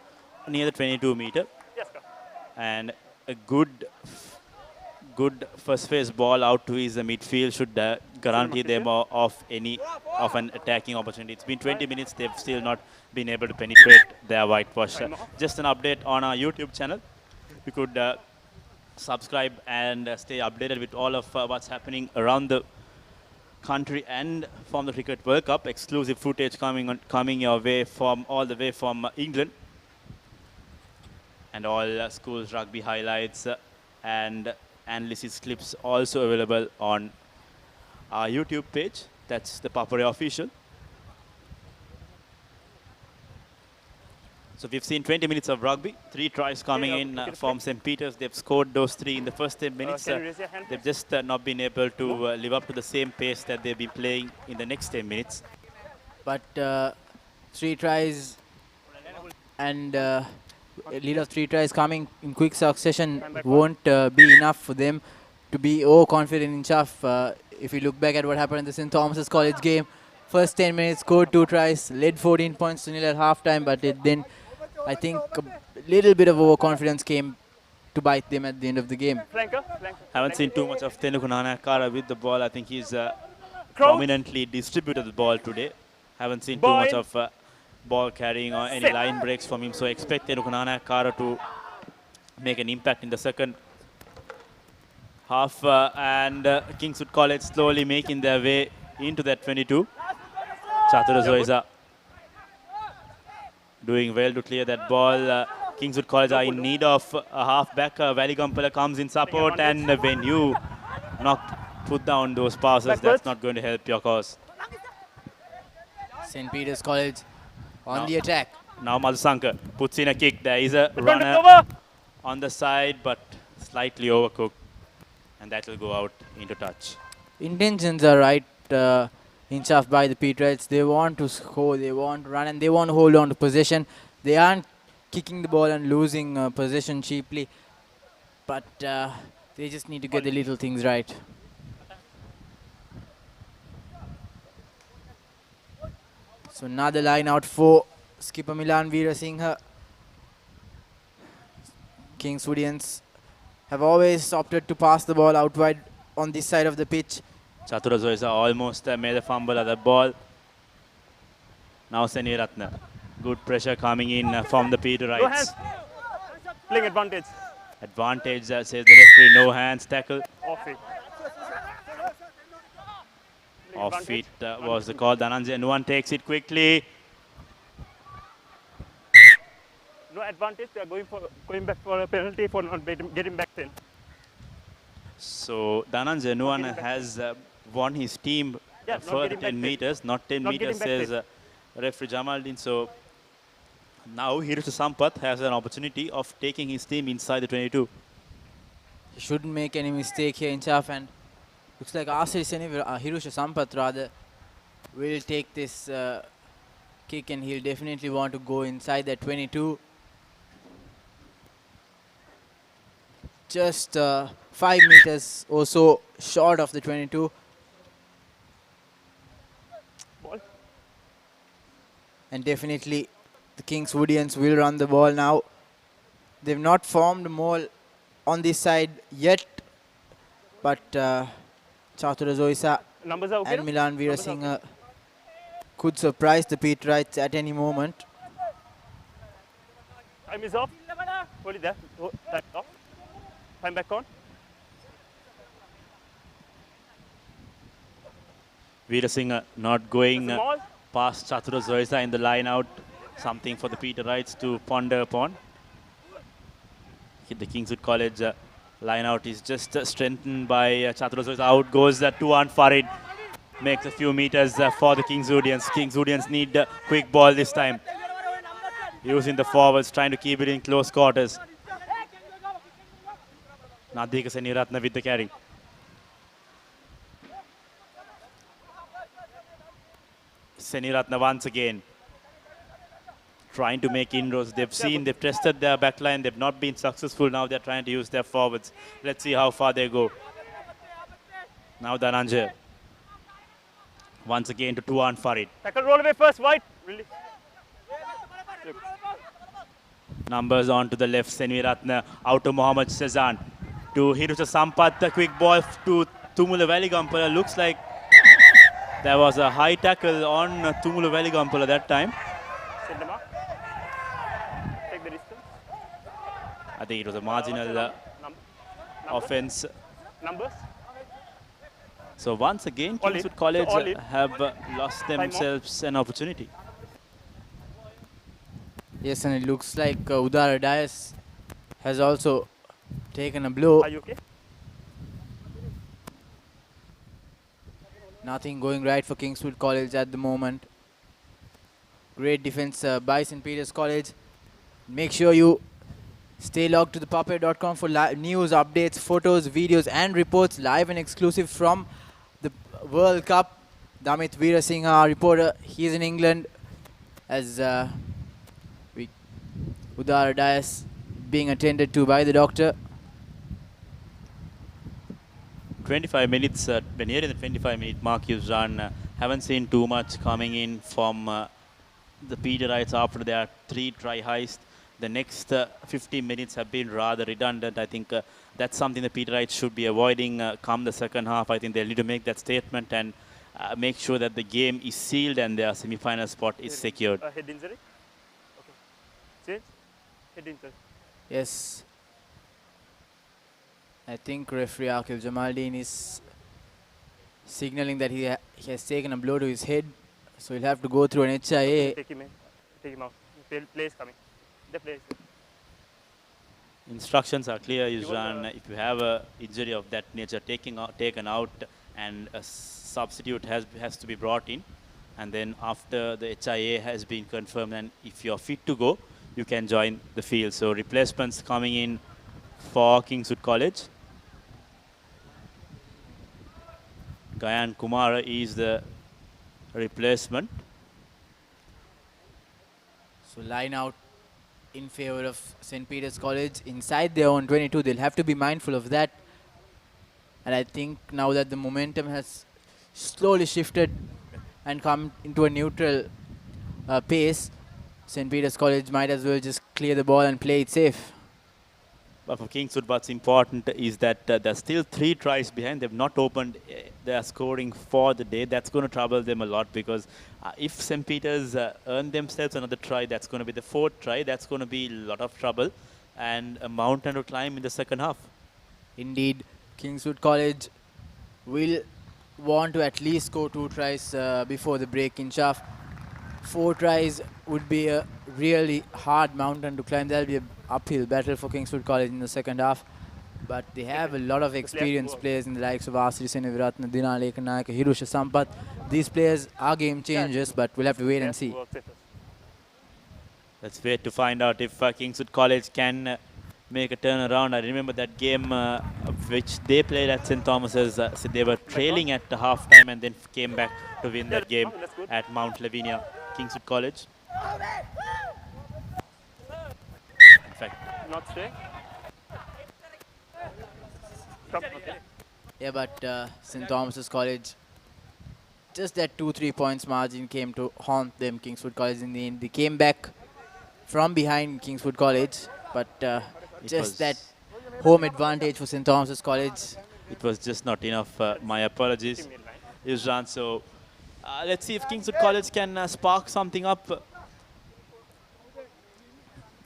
near the 22-meter, and a good first phase ball out to his midfield should guarantee them of an attacking opportunity. It's been 20 minutes. They've still not been able to penetrate their whitewash. Just an update on our YouTube channel. You could subscribe and stay updated with all of what's happening around the country and from the Cricket World Cup. Exclusive footage coming your way all the way from England, and all schools rugby highlights and analysis clips also available on our YouTube page. That's the ThePapare official. So we've seen 20 minutes of rugby, 3 tries coming in from St. Peter's. They've scored those 3 in the first 10 minutes. They've just not been able to live up to the same pace that they've been playing in the next 10 minutes. But 3 tries and a lead of 3 tries coming in quick succession won't be enough for them to be overconfident in Chuff. If you look back at what happened in the St. Thomas's College game, first 10 minutes scored 2 tries, led 14 points to nil at halftime, but then I think a little bit of overconfidence came to bite them at the end of the game. Haven't seen too much of Tenuku Nanakara with the ball. I think he's prominently distributed the ball today. Haven't seen too much of ball carrying or any line breaks from him. So expect Tenuku Nanakara to make an impact in the second half. And Kingswood College slowly making their way into that 22. Chatura Zoiza doing well to clear that ball. Kingswood College are in need of a half-back. Valley Gampala comes in support, and when you put down those passes, that's not going to help your cause. St. Peter's College on the attack. Now Madhusankar puts in a kick. There is a runner on the side, but slightly overcooked, and that will go out into touch. Intentions are right. Inch off by the Peterites. They want to score, they want to run, and they want to hold on to possession. They aren't kicking the ball and losing possession cheaply, but they just need to get the little things right. So another line out for skipper Milan Veerasinghe. Kingswoodians have always opted to pass the ball out wide on this side of the pitch. Chatura Zoisa almost made a fumble at the ball. Now Seni Ratna. Good pressure coming in from the Peterites. Playing advantage. Advantage, says the referee. No hands tackle. Off feet. Off feet was the call. Dhananjay Nuwan takes it quickly. No advantage. They are going back for a penalty for not getting back in. So Dhananjay Nuwan has won his team further 10 meters, not 10 meters, says referee Jamaldin. So now Hirusha Sampath has an opportunity of taking his team inside the 22. He shouldn't make any mistake here in Chaff, and looks like Hirusha Sampath rather will take this kick, and he'll definitely want to go inside that 22. Just 5 meters or so short of the 22. Ball. And definitely the Kingswoodians will run the ball now. They've not formed a mole on this side yet, but Chatura Zoisa and Milan Veerasinghe could surprise the Peterites at any moment. Time is off. Hold it there. Time off. Time back on. Veerasinghe not going past Chatura Zoisa in the line out. Something for the Peterites to ponder upon. The Kingswood College line out is just strengthened by Chatura Zoisa. Out goes Tuan Farid. Makes a few meters for the Kingswoodians. Kingswoodians need a quick ball this time. Using the forwards, trying to keep it in close quarters. Nadika Seniratna with the carry. Seniratna once again trying to make inroads. They've tested their backline. They've not been successful. Now they're trying to use their forwards. Let's see how far they go. Now Dhananjay. Once again to Tuan Farid. Tackle roll away first, wide. Release. Numbers on to the left. Seniratna out to Mohammad Sezan. To Hirusha Sampath. The quick ball to Tumula Valigampala. Looks like there was a high tackle on Tumula Valigampala that time. Set the mark. Take the distance. I think it was a marginal offense. Numbers. So once again, Kingswood College have lost themselves an opportunity. Yes, and it looks like Udara Dias has also taken a blow. Are you okay? Nothing going right for Kingswood College at the moment. Great defense by St. Peter's College. Make sure you stay logged to ThePapare.com for news, updates, photos, videos and reports live and exclusive from the World Cup. Damit Veerasinghe, our reporter, he is in England as Udara Dias being attended to by the doctor. 25 minutes, we're nearing the 25-minute mark you've run. Haven't seen too much coming in from the Peterites after their 3 try heist. The next 15 minutes have been rather redundant. I think that's something the Peterites should be avoiding come the second half. I think they'll need to make that statement and make sure that the game is sealed and their semi-final spot is secured. Head injury. Okay. Change. Head injury. Yes. I think referee Akil Jamaldeen is signaling that he has taken a blow to his head. So he'll have to go through an HIA. Take him in. Take him out. Play is coming. The play is Instructions are clear, Yuzran. If you have an injury of that nature taken out and a substitute has to be brought in, and then after the HIA has been confirmed and if you're fit to go, you can join the field. So replacements coming in for Kingswood College. Gayan Kumara is the replacement. So line out in favor of St. Peter's College inside their own 22. They'll have to be mindful of that. And I think now that the momentum has slowly shifted and come into a neutral pace, St. Peter's College might as well just clear the ball and play it safe. But for Kingswood, what's important is that they're still 3 tries behind. They've not opened their scoring for the day. That's going to trouble them a lot because if St. Peter's earn themselves another try, that's going to be the 4th try. That's going to be a lot of trouble and a mountain to climb in the second half. Indeed, Kingswood College will want to at least score 2 tries before the break in Shaf. 4 tries would be a really hard mountain to climb. That'll be an uphill battle for Kingswood College in the second half. But they have a lot of experienced players in the likes of Asri Seneviratna, Dinaleka Nayaka, Hirusha Sampath. These players are game changers, but we'll have to wait and see. Let's wait to find out if Kingswood College can make a turnaround. I remember that game which they played at St. Thomas's. So they were trailing at the half-time and then came back to win that game at Mount Lavinia, Kingswood College. In fact, not straight. Okay. Yeah, but St. Thomas's College, just that 2-3 points margin came to haunt them, Kingswood College, in the end. They came back from behind Kingswood College, but just that home advantage for St. Thomas's College. It was just not enough. My apologies, Yuzran. So let's see if Kingswood College can spark something up.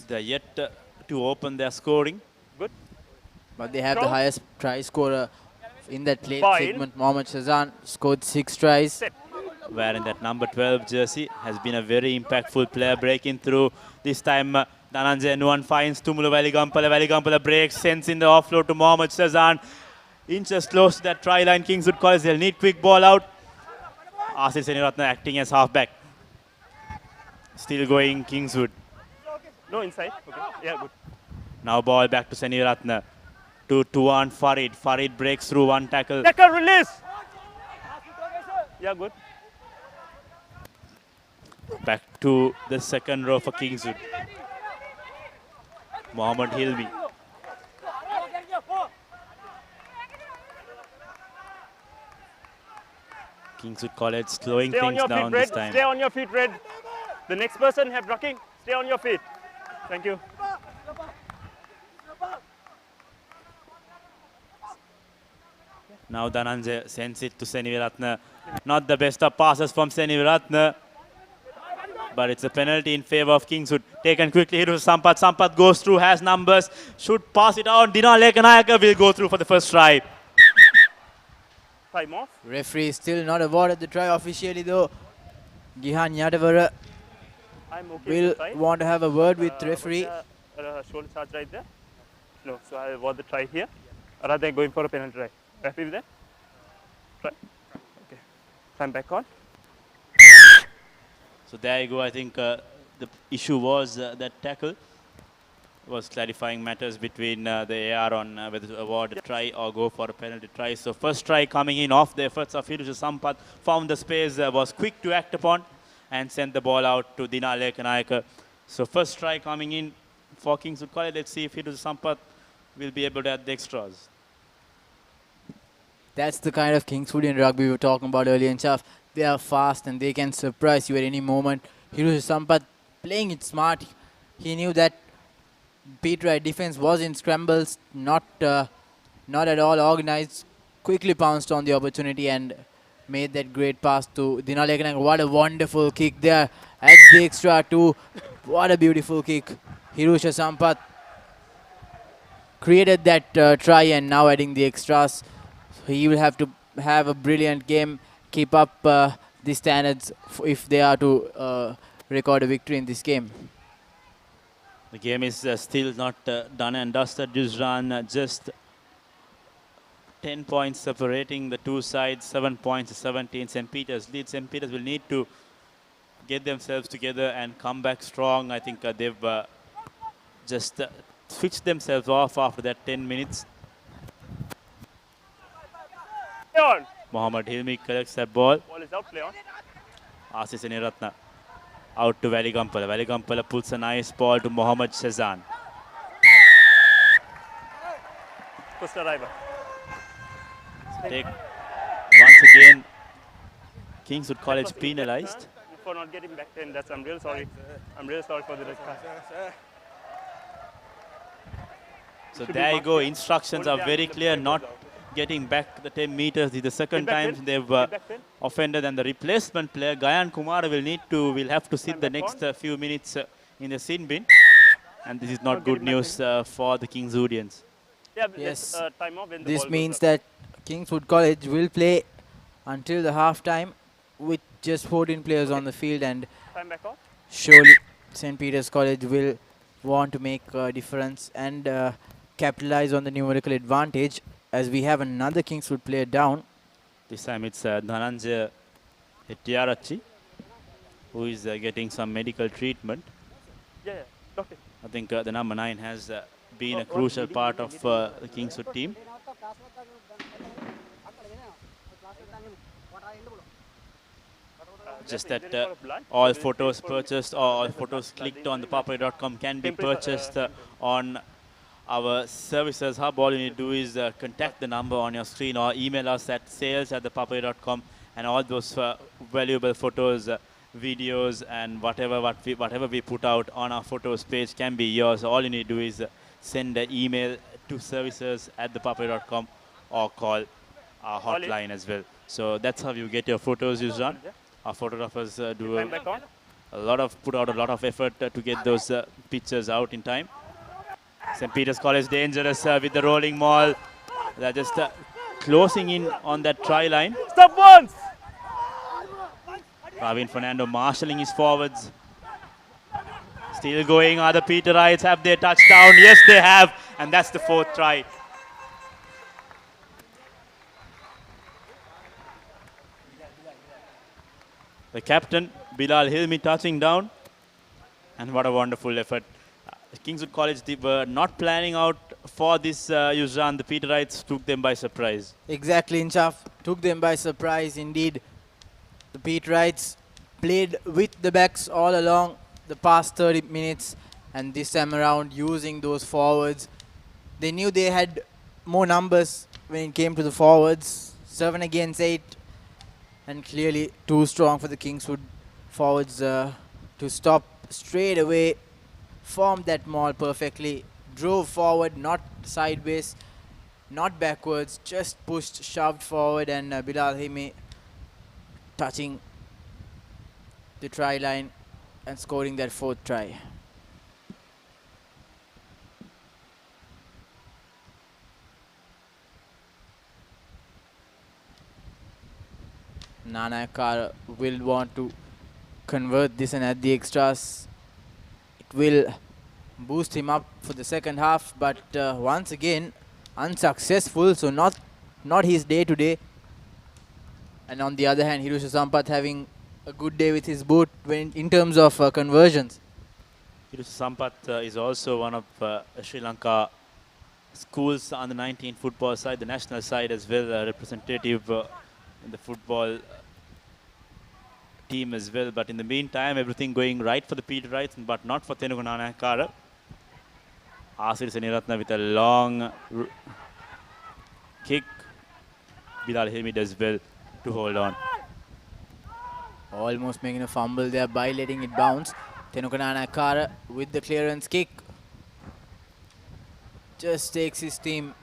They're yet to open their scoring. Good. But they have the highest try scorer in that play segment. Mohammad Shazan scored 6 tries. Wearing that number 12 jersey, has been a very impactful player breaking through. This time Dhananjay Nuwan finds Tumulu Valigampala. Valigampala breaks, sends in the offload to Mohammad Shazan. Inches close to that try line. Kingswood College, they'll need quick ball out. Asif Seniratna acting as halfback. Still going Kingswood. No, inside. Okay. Yeah, good. Now ball back to Seniratna. to Tuan Farid. Farid breaks through one tackle. Tackle release. Yeah, good. Back to the second row for Kingswood. Mohammed Hilmi. Kingswood College slowing Stay on things your down feet, Red. this time. Stay on your feet, Red. The next person have rocking. Stay on your feet. Thank you. Now Dhananjay sends it to Seniviratna. Not the best of passes from Seniviratna. But it's a penalty in favor of Kingswood. Taken quickly here to Sampath. Sampath goes through, has numbers. Should pass it on. Dina Lekanayaka will go through for the first try. Time off. Referee still not awarded the try officially though. Gihan Yadavara I'm okay will with the try. want to have a word with referee. Shoulder charge right there. No, so I award the try here. Rather than going for a penalty try. Happy with that? Try. Okay. Time back on. So there you go. I think the issue was that tackle was clarifying matters between the AR on whether to award a try or go for a penalty try. So first try coming in off the efforts of Hiruja Sampath. Found the space, was quick to act upon and sent the ball out to Dina Lekanayaka. So first try coming in for Kingswood College. Let's see if Hiruja Sampath will be able to add the extras. That's the kind of Kingswoodian rugby we were talking about earlier in Chaf. They are fast and they can surprise you at any moment. Hiruja Sampath playing it smart. He knew that Petra defense was in scrambles, not at all organized. Quickly pounced on the opportunity and made that great pass to Dina Lekanayaka. What a wonderful kick there at the extra two. What a beautiful kick. Hiruja Sampath created that try and now adding the extras. So he will have to have a brilliant game, keep up the standards if they are to record a victory in this game. The game is still not done and dusted. Juzran just 10 points separating the two sides, 7 points to 17. St. Peter's lead. St. Peter's will need to get themselves together and come back strong. I think they've just switched themselves off after that 10 minutes. Play on. Mohammed Hilmi collects that ball. Ball is out, play on. Asis Niratna out to Valley Gampala. Valley Gampala puts a nice ball to Mohammed Shazan. First arrival. Take once again Kingswood College penalized. For not getting back 10, that's I'm real sorry. I'm real sorry for the red card. So there you go. Instructions are very clear. Not getting back the 10 meters. This is the second time they've offended, and the replacement player Gayan Kumar will have to sit the next few minutes in the sin bin, and this is not good news for the Kingswoodians. Yeah, Yes, time off when the this ball means goes up. that Kingswood College will play until the half time with just 14 players on the field, and Time back on. surely St. Peter's College will want to make a difference and capitalize on the numerical advantage, as we have another Kingswood player down. This time it's Dhananjay Hettiarachi, who is getting some medical treatment. Yeah, doctor. I think the number 9 has been a crucial part of the Kingswood team. Just that all photos purchased or all photos clicked on ThePapare.com can be purchased on our services hub. All you need to do is contact the number on your screen or email us at sales@thepapare.com, and all those valuable photos, videos, and whatever we put out on our photos page can be yours. All you need to do is send an email to services@thepapare.com or call our hotline as well. So that's how you get your photos, Yuzran. Our photographers put out a lot of effort to get those pictures out in time. St. Peter's College dangerous with the rolling maul. They're just closing in on that try line. Stop once! Ravin Fernando marshalling his forwards. Still going. Are the Peterites have their touchdown? Yes, they have. And that's the 4th try. The captain, Bilal Hilmi, touching down. And what a wonderful effort. Kingswood College, they were not planning out for this use run. The Peterites took them by surprise. Exactly, Inchaf took them by surprise indeed. The Peterites played with the backs all along the past 30 minutes, and this time around using those forwards. They knew they had more numbers when it came to the forwards, 7 against 8, and clearly too strong for the Kingswood forwards to stop straight away, formed that maul perfectly, drove forward, not sideways, not backwards, just pushed, shoved forward, and Bilal Himi touching the try line and scoring that 4th try. Nanakar will want to convert this, and at the extras it will boost him up for the second half, but once again unsuccessful, so not his day today. And on the other hand, Hirusha Sampath having a good day with his boot in terms of conversions. Hirusha Sampath is also one of Sri Lanka schools on the 19 football side, the national side as well, representative in the football team as well. But in the meantime, everything going right for the Peterites, but not for Tenugu Nanakara. Asir Seniratna with a long kick. Bilal Hemi does well to hold on. Almost making a fumble there by letting it bounce. Tenugu Nanakara with the clearance kick. Just takes his team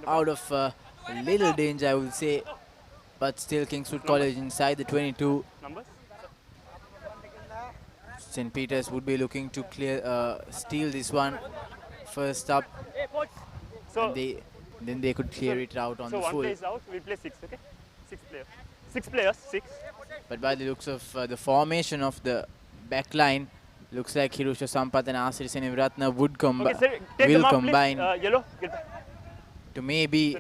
out of a little danger, I would say. But still Kingswood College inside the 22. St. Peter's would be looking to steal this one first up. So then they could clear it out on the full. So one player is out, we play 6, okay? 6 players. 6 players, 6. But by the looks of the formation of the back line, looks like Hirusha Sampath and Asir Seniratna would will combine yellow. to maybe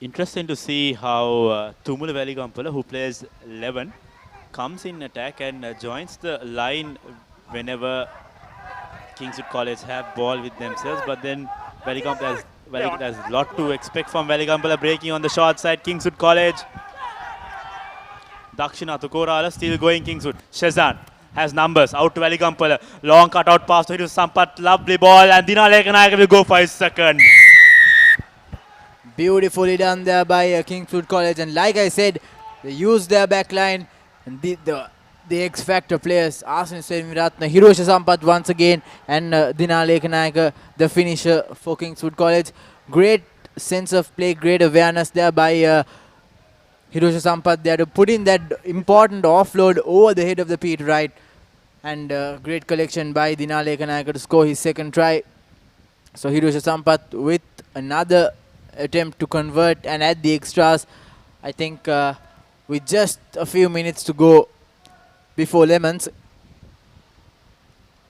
Interesting to see how Tumula Valley-Gampala, who plays 11, comes in attack and joins the line whenever Kingswood College have ball with themselves. But then Valley-Gampala has a lot to expect from Valley-Gampala, breaking on the short side. Kingswood College. Dakshina Tukorala still going Kingswood. Shazan has numbers out to Valley-Gampala. Long cutout pass to Sampath. Lovely ball, and Dina Lekanayaka will go for his second. Beautifully done there by Kingswood College, and like I said, they used their back line and the X Factor players, Asin Seniratna, Hirosha Sampath once again, and Dina Lekanayaka, the finisher for Kingswood College. Great sense of play, great awareness there by Hirosha Sampath there to put in that important offload over the head of the Peterite, and great collection by Dina Lekanayaka to score his second try. So Hirosha Sampath with another attempt to convert, and at the extras, I think with just a few minutes to go before Lemons.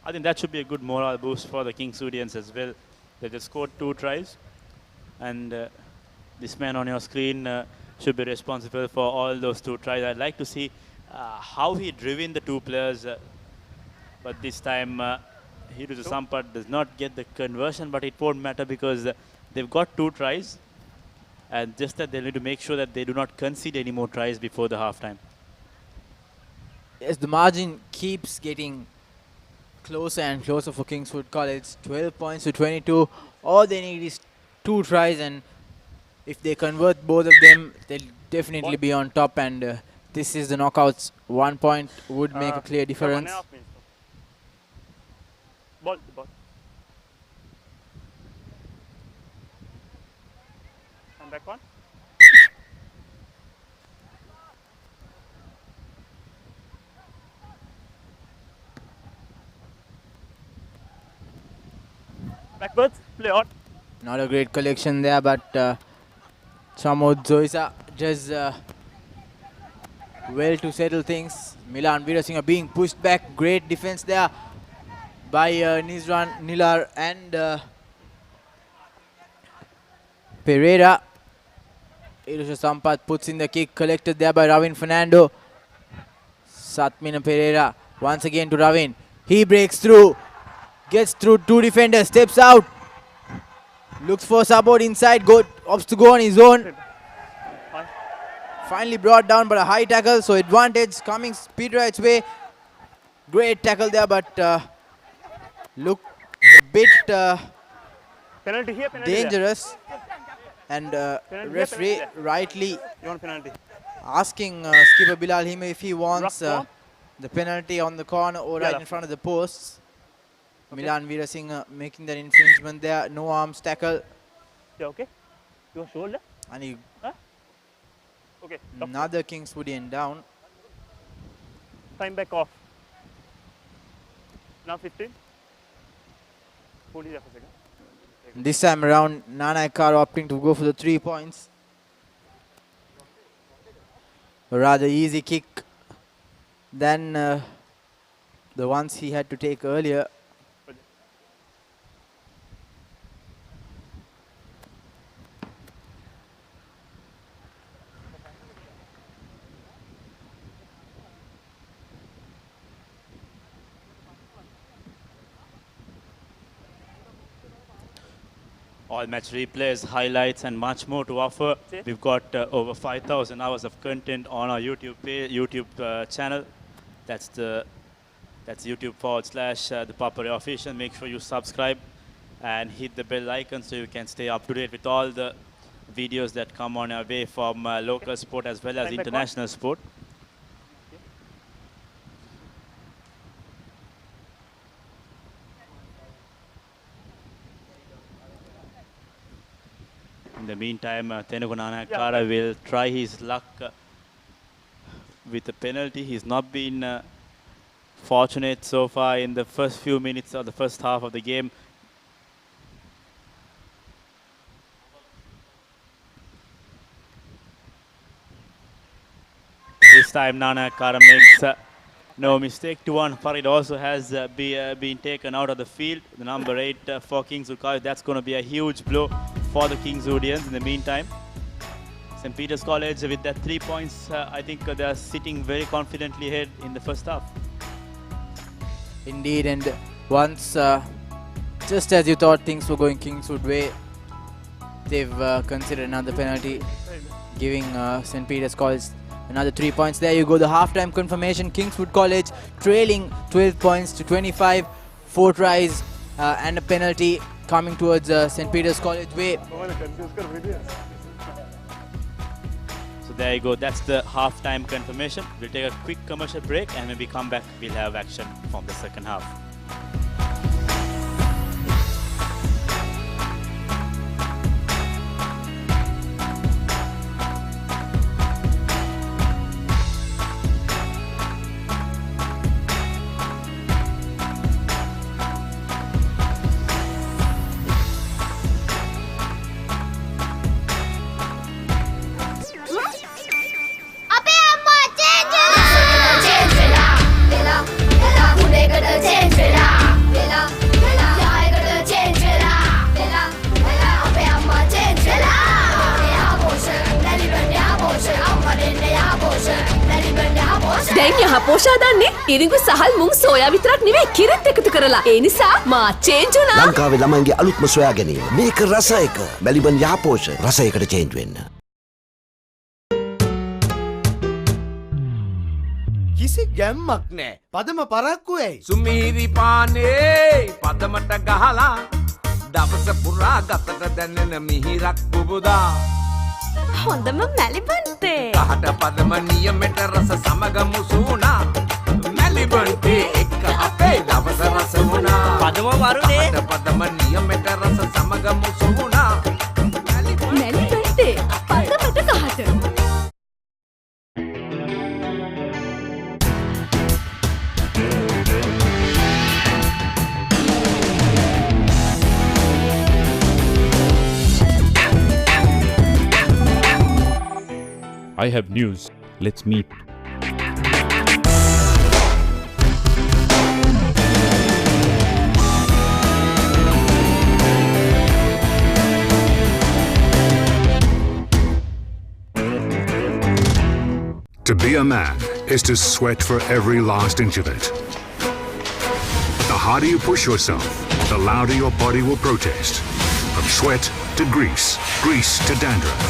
I think that should be a good morale boost for the Kingswoodians as well. They just scored 2 tries, and this man on your screen should be responsible for all those 2 tries. I'd like to see how he driven the 2 players, but this time Hirusha Sampath does not get the conversion, but it won't matter because they've got 2 tries, and just that they need to make sure that they do not concede any more tries before the halftime. Yes, the margin keeps getting closer and closer for Kingswood College. 12 points to 22. All they need is 2 tries, and if they convert both of them, they'll definitely be on top, and this is the knockouts. 1 point would make a clear difference. Ball. And back one. Backwards, play on. Not a great collection there, but Chamod Zoisa does well to settle things. Milan Veerasinghe being pushed back. Great defense there by Nizran Nilar and Pereira. Hirusha Sampath puts in the kick, collected there by Ravin Fernando. Satmina Pereira Once again to Ravin. He breaks through. Gets through two defenders. Steps out. Looks for support inside. Opts to go on his own. Finally brought down by a high tackle. So advantage coming Peterite's way. Great tackle there, but look a bit Penalty here, penalty dangerous. And referee rightly You want penalty? asking skipper Bilal Hime if he wants the penalty on the corner or right in front of the posts. Milan Veerasinghe making that infringement there. No arms tackle. Yeah, okay. Your shoulder? And he Okay. another Kingswoodian down. Time back off. Now 15. Hold it there for a second. This time around, Nanaikar opting to go for the 3 points. A rather easy kick than the ones he had to take earlier. All match replays, highlights, and much more to offer. We've got over 5,000 hours of content on our YouTube channel. That's YouTube.com/ThePapare official. Make sure you subscribe and hit the bell icon so you can stay up to date with all the videos that come on our way from local sport as well as international sport. In the meantime, Tenugu Nanaikara will try his luck with a penalty. He's not been fortunate so far in the first few minutes of the first half of the game. This time Nanaikara makes no mistake. Tuan Farid also has been taken out of the field. The number 8 for Kingswood College. That's going to be a huge blow for the Kingswoodians. In the meantime, St. Peter's College with that 3 points, I think they are sitting very confidently ahead in the first half. Indeed, and once, just as you thought things were going Kingswood way, they've considered another penalty, giving St. Peter's College another 3 points. There you go, the halftime confirmation. Kingswood College trailing 12 points to 25, 4 tries and a penalty coming towards St. Peter's College way. So there you go, that's the halftime confirmation. We'll take a quick commercial break and when we come back, we'll have action from the second half. දැන් යහපෝෂා දන්නේ ඉරිඟු සහල් මුං soya විතරක් නෙවෙයි කිරිත් එකතු කරලා. ඒ නිසා මා change වුණා. ලංකාවේ ළමයින්ගේ අලුත්ම සොයා ගැනීම. මේක රස එක. මැලිබන් යහපෝෂ රසයකට චේන්ජ් වෙන්න. කිසි ගැම්මක් නෑ. පදම පරක්කු ඇයි? සුමීරි පානේ පදමට ගහලා දවස පුරා ගතට දැනෙන මිහිරක් පුබුදා. හොඳම මැලිබන්ටේ. කහට පදම නියමෙට රස සමග මුසුණා. මැලිබන්ටේ එක්ක අපේ දවස රස වුණා. පදම වරුනේ. කහට පදම නියමෙට රස සමග මුසුණා. මැලිබන්ටේ පදමට කහට. I have news. Let's meet. To be a man, is to sweat for every last inch of it. The harder you push yourself, the louder your body will protest. From sweat to grease, grease to dandruff.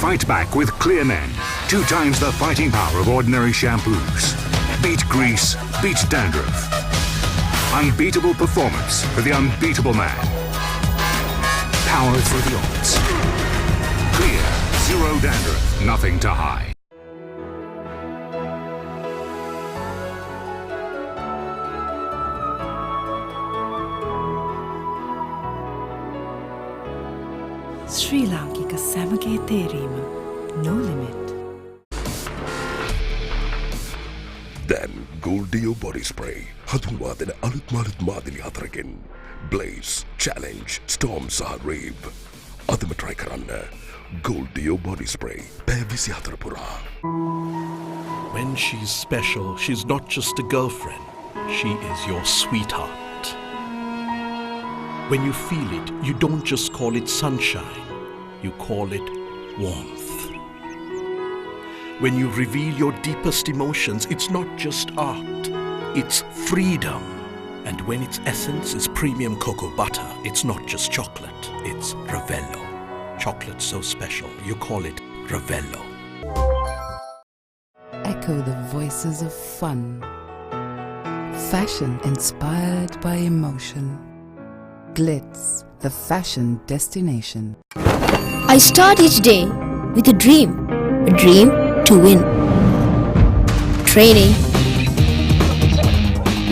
Fight back with Clear Men, 2 times the fighting power of ordinary shampoos. Beat grease, beat dandruff. Unbeatable performance for the unbeatable man. Power through the odds. Clear, zero dandruff, nothing to hide. ශ්‍රී ලාංකික සැමගේ තේරීම no limit. Then Gold Dio Body Spray. හඳුන්වා දෙන අලුත් මාළුත් මාදිලි 4කින්. Blaze, Challenge, Storm සහ Rave. අදම try කරන්න. Gold Dio Body Spray. පැය 24 පුරා. When she's special, she's not just a girlfriend. She is your sweetheart. When you feel it, you don't just call it sunshine. You call it warmth. When you reveal your deepest emotions, it's not just art. It's freedom. And when its essence is premium cocoa butter, it's not just chocolate. It's Ravello. Chocolate so special, you call it Ravello. Echo the voices of fun. Fashion inspired by emotion. Glitz, the fashion destination. I start each day with a dream to win. Training,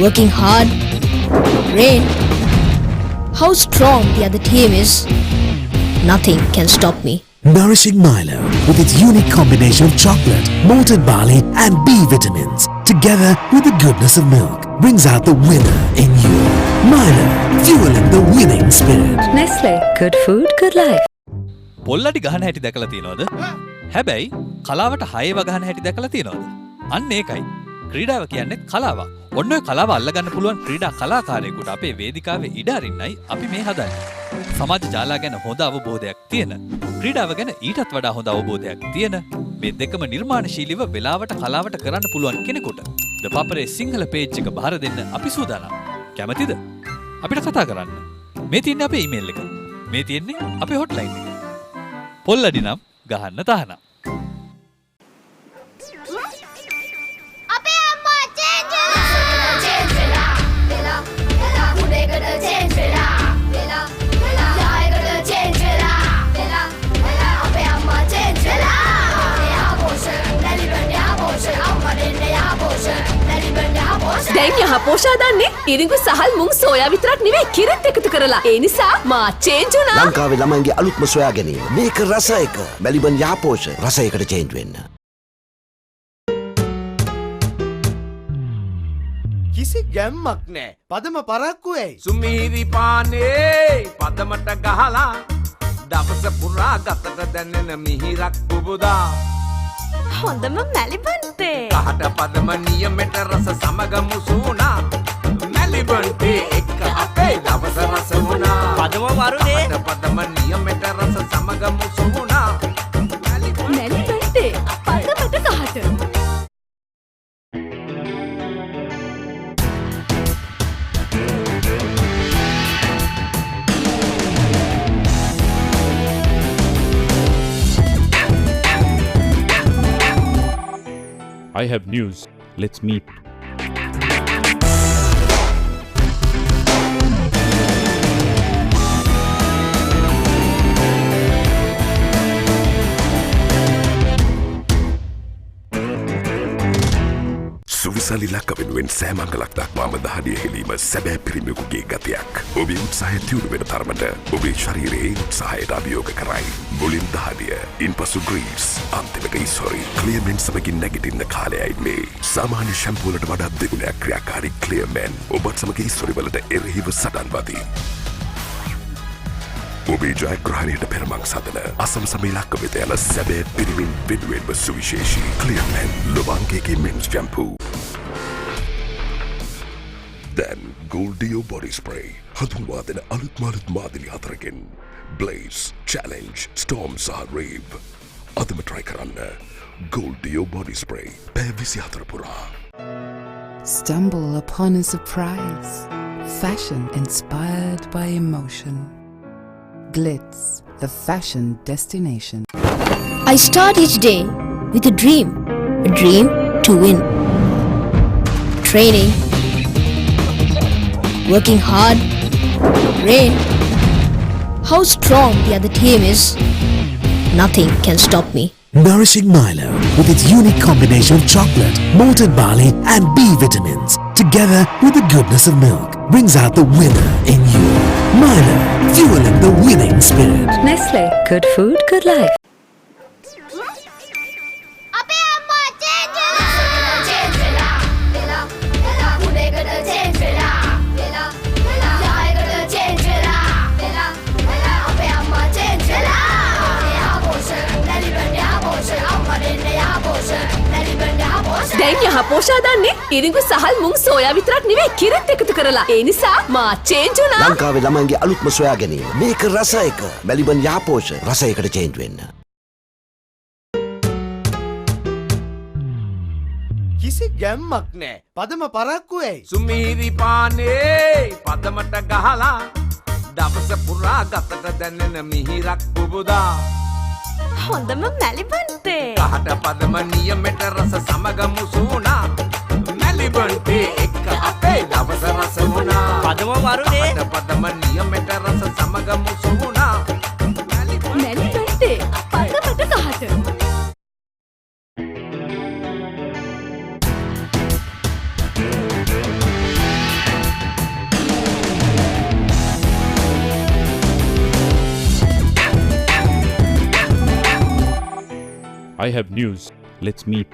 working hard, rain. How strong the other team is, nothing can stop me. Nourishing Milo with its unique combination of chocolate, malted barley and B vitamins, together with the goodness of milk, brings out the winner in you. Milo, fueling the winning spirit. Nestle, good food, good life. පොල්ලටි ගහන හැටි දැකලා තියෙනවද? හැබැයි කලාවට හයව ගහන හැටි දැකලා තියෙනවද? අන්න ඒකයි. ක්‍රීඩාව කියන්නේ කලාවක්. ඔන්න ඔය කලාව අල්ලගන්න පුළුවන් ක්‍රීඩා කලාකාරයෙකුට අපේ වේදිකාවේ ඉඩ අරින්නයි අපි මේ හදන්නේ. සමාජ ජාලා ගැන හොඳ අවබෝධයක් තියෙන, ක්‍රීඩාව ගැන ඊටත් වඩා හොඳ අවබෝධයක් තියෙන, මේ දෙකම නිර්මාණශීලීව වෙලාවට කලාවට කරන්න පුළුවන් කෙනෙකුට ThePapare සිංහල පේජ් එක බාර දෙන්න අපි සූදානම්. කැමතිද? අපිට කතා කරන්න. මේ තියෙන්නේ අපේ ඊමේල් එක. මේ තියෙන්නේ අපේ හොට්ලයින් එක. පොල්ලඩි නම් ගහන්න තහනම්. අපේ අම්මා චේන්ජ් වෙලා වෙලා උඩේකට චේන්ජ් වෙලා යායකට චේන්ජ් වෙලා අපේ අම්මා චේන්ජ් වෙලා දැන් යහපෝෂා දන්නේ ඉරිඟු සහල් මුං සෝයා විතරක් නෙවෙයි කිරිත් එකතු කරලා. ඒ නිසා මා චේන්ජ් වුණා. ලංකාවේ ළමයින්ගේ අලුත්ම සොයා ගැනීම. මේක රස එක. මෙලිබන් යහපෝෂ රසයකට චේන්ජ් වෙන්න. කිසි ගැම්මක් නෑ. පදම පරක්කු ඇයි? සුමීරි පානේ පදමට ගහලා දවස පුරා ගතට දැනෙන මිහිරක් පුබුදා. හොඳම මැලිබන්තේ. කහට පදම නියමෙට රස සමග මුසුණා. මැලිබන්තේ එක්ක අපේ දවස රස වුණා. පදම වරුනේ. කහට පදම නියමෙට රස සමග මුසුණා. මැලිබන්තේ පදමට කහට. I have news. Let's meet. සුවිසලි ලක්ක වෙනුවෙන් සෑමංගලක් දක්වාම දහඩිය හෙලීම සැබෑ පිරිමියෙකුගේ ගතියක්. ඔබේ උත්සාහය තියුණු වෙන තරමට ඔබේ ශරීරයේ උත්සාහයට අභියෝග කරයි. මුලින් දහඩිය, ඉන්පසු ග්‍රීස්, අන්තිමට ඉස්හොරි ක්ලියර්මෙන් සමගින් නැගිටින්න කාලයයි මේ. සාමාන්‍ය ෂැම්පූවලට වඩා දෙගුණයක් ක්‍රියාකාරී ක්ලියර්මෙන් ඔබත් සමග ඉස්හොරි වලට එරෙහිව සටන් වදී. ඔබේ ජයග්‍රහණයට පෙරමං සදන අසමසම ඉලක්ක වෙත යන සැබෑ පිරිමින් වෙනුවෙන්ම සුවිශේෂී ක්ලියර්මෙන් ලොබාංගේගේ මෙන්ස් shampoo. Then Gold Dio Body Spray. හඳුන්වා දෙන අලුත් මාළුත් මාදිලි 4කින්. Blaze, Challenge, Storm සහ Rave. අදම try කරන්න. Gold Dio Body Spray. පැය 24 පුරා. Stumble upon a surprise. Fashion inspired by emotion. Glitz, the fashion destination. I start each day with a dream to win. Training, working hard, rain. How strong the other team is, nothing can stop me. Nourishing Milo with its unique combination of chocolate, malted barley and B vitamins, together with the goodness of milk, brings out the winner in you. Milo, fueling the winning spirit. Nestle, good food, good life. දැන් යහපෝෂා දන්නේ ඉරිඟු සහල් මුං soya විතරක් නෙවෙයි කිරිත් එකතු කරලා. ඒ නිසා මා change වුණා. ලංකාවේ ළමයින්ගේ අලුත්ම සොයා ගැනීම. මේක රස එක. මැලිබන් යහපෝෂ රසයකට චේන්ජ් වෙන්න. කිසි ගැම්මක් නෑ. පදම පරක්කු ඇයි? සුමීරි පානේ පදමට ගහලා දවස පුරා ගතට දැනෙන මිහිරක් පුබුදා. හොඳම මැලිබන්තේ. කහට පදම නියමෙට රස සමග මුසුණා. මැලිබන්තේ එක්ක අපේ දවස රස වුණා. පදම වරුනේ. කහට පදම නියමෙට රස සමග මුසුණා. මැලිබන්තේ පදමට කහට. I have news. Let's meet.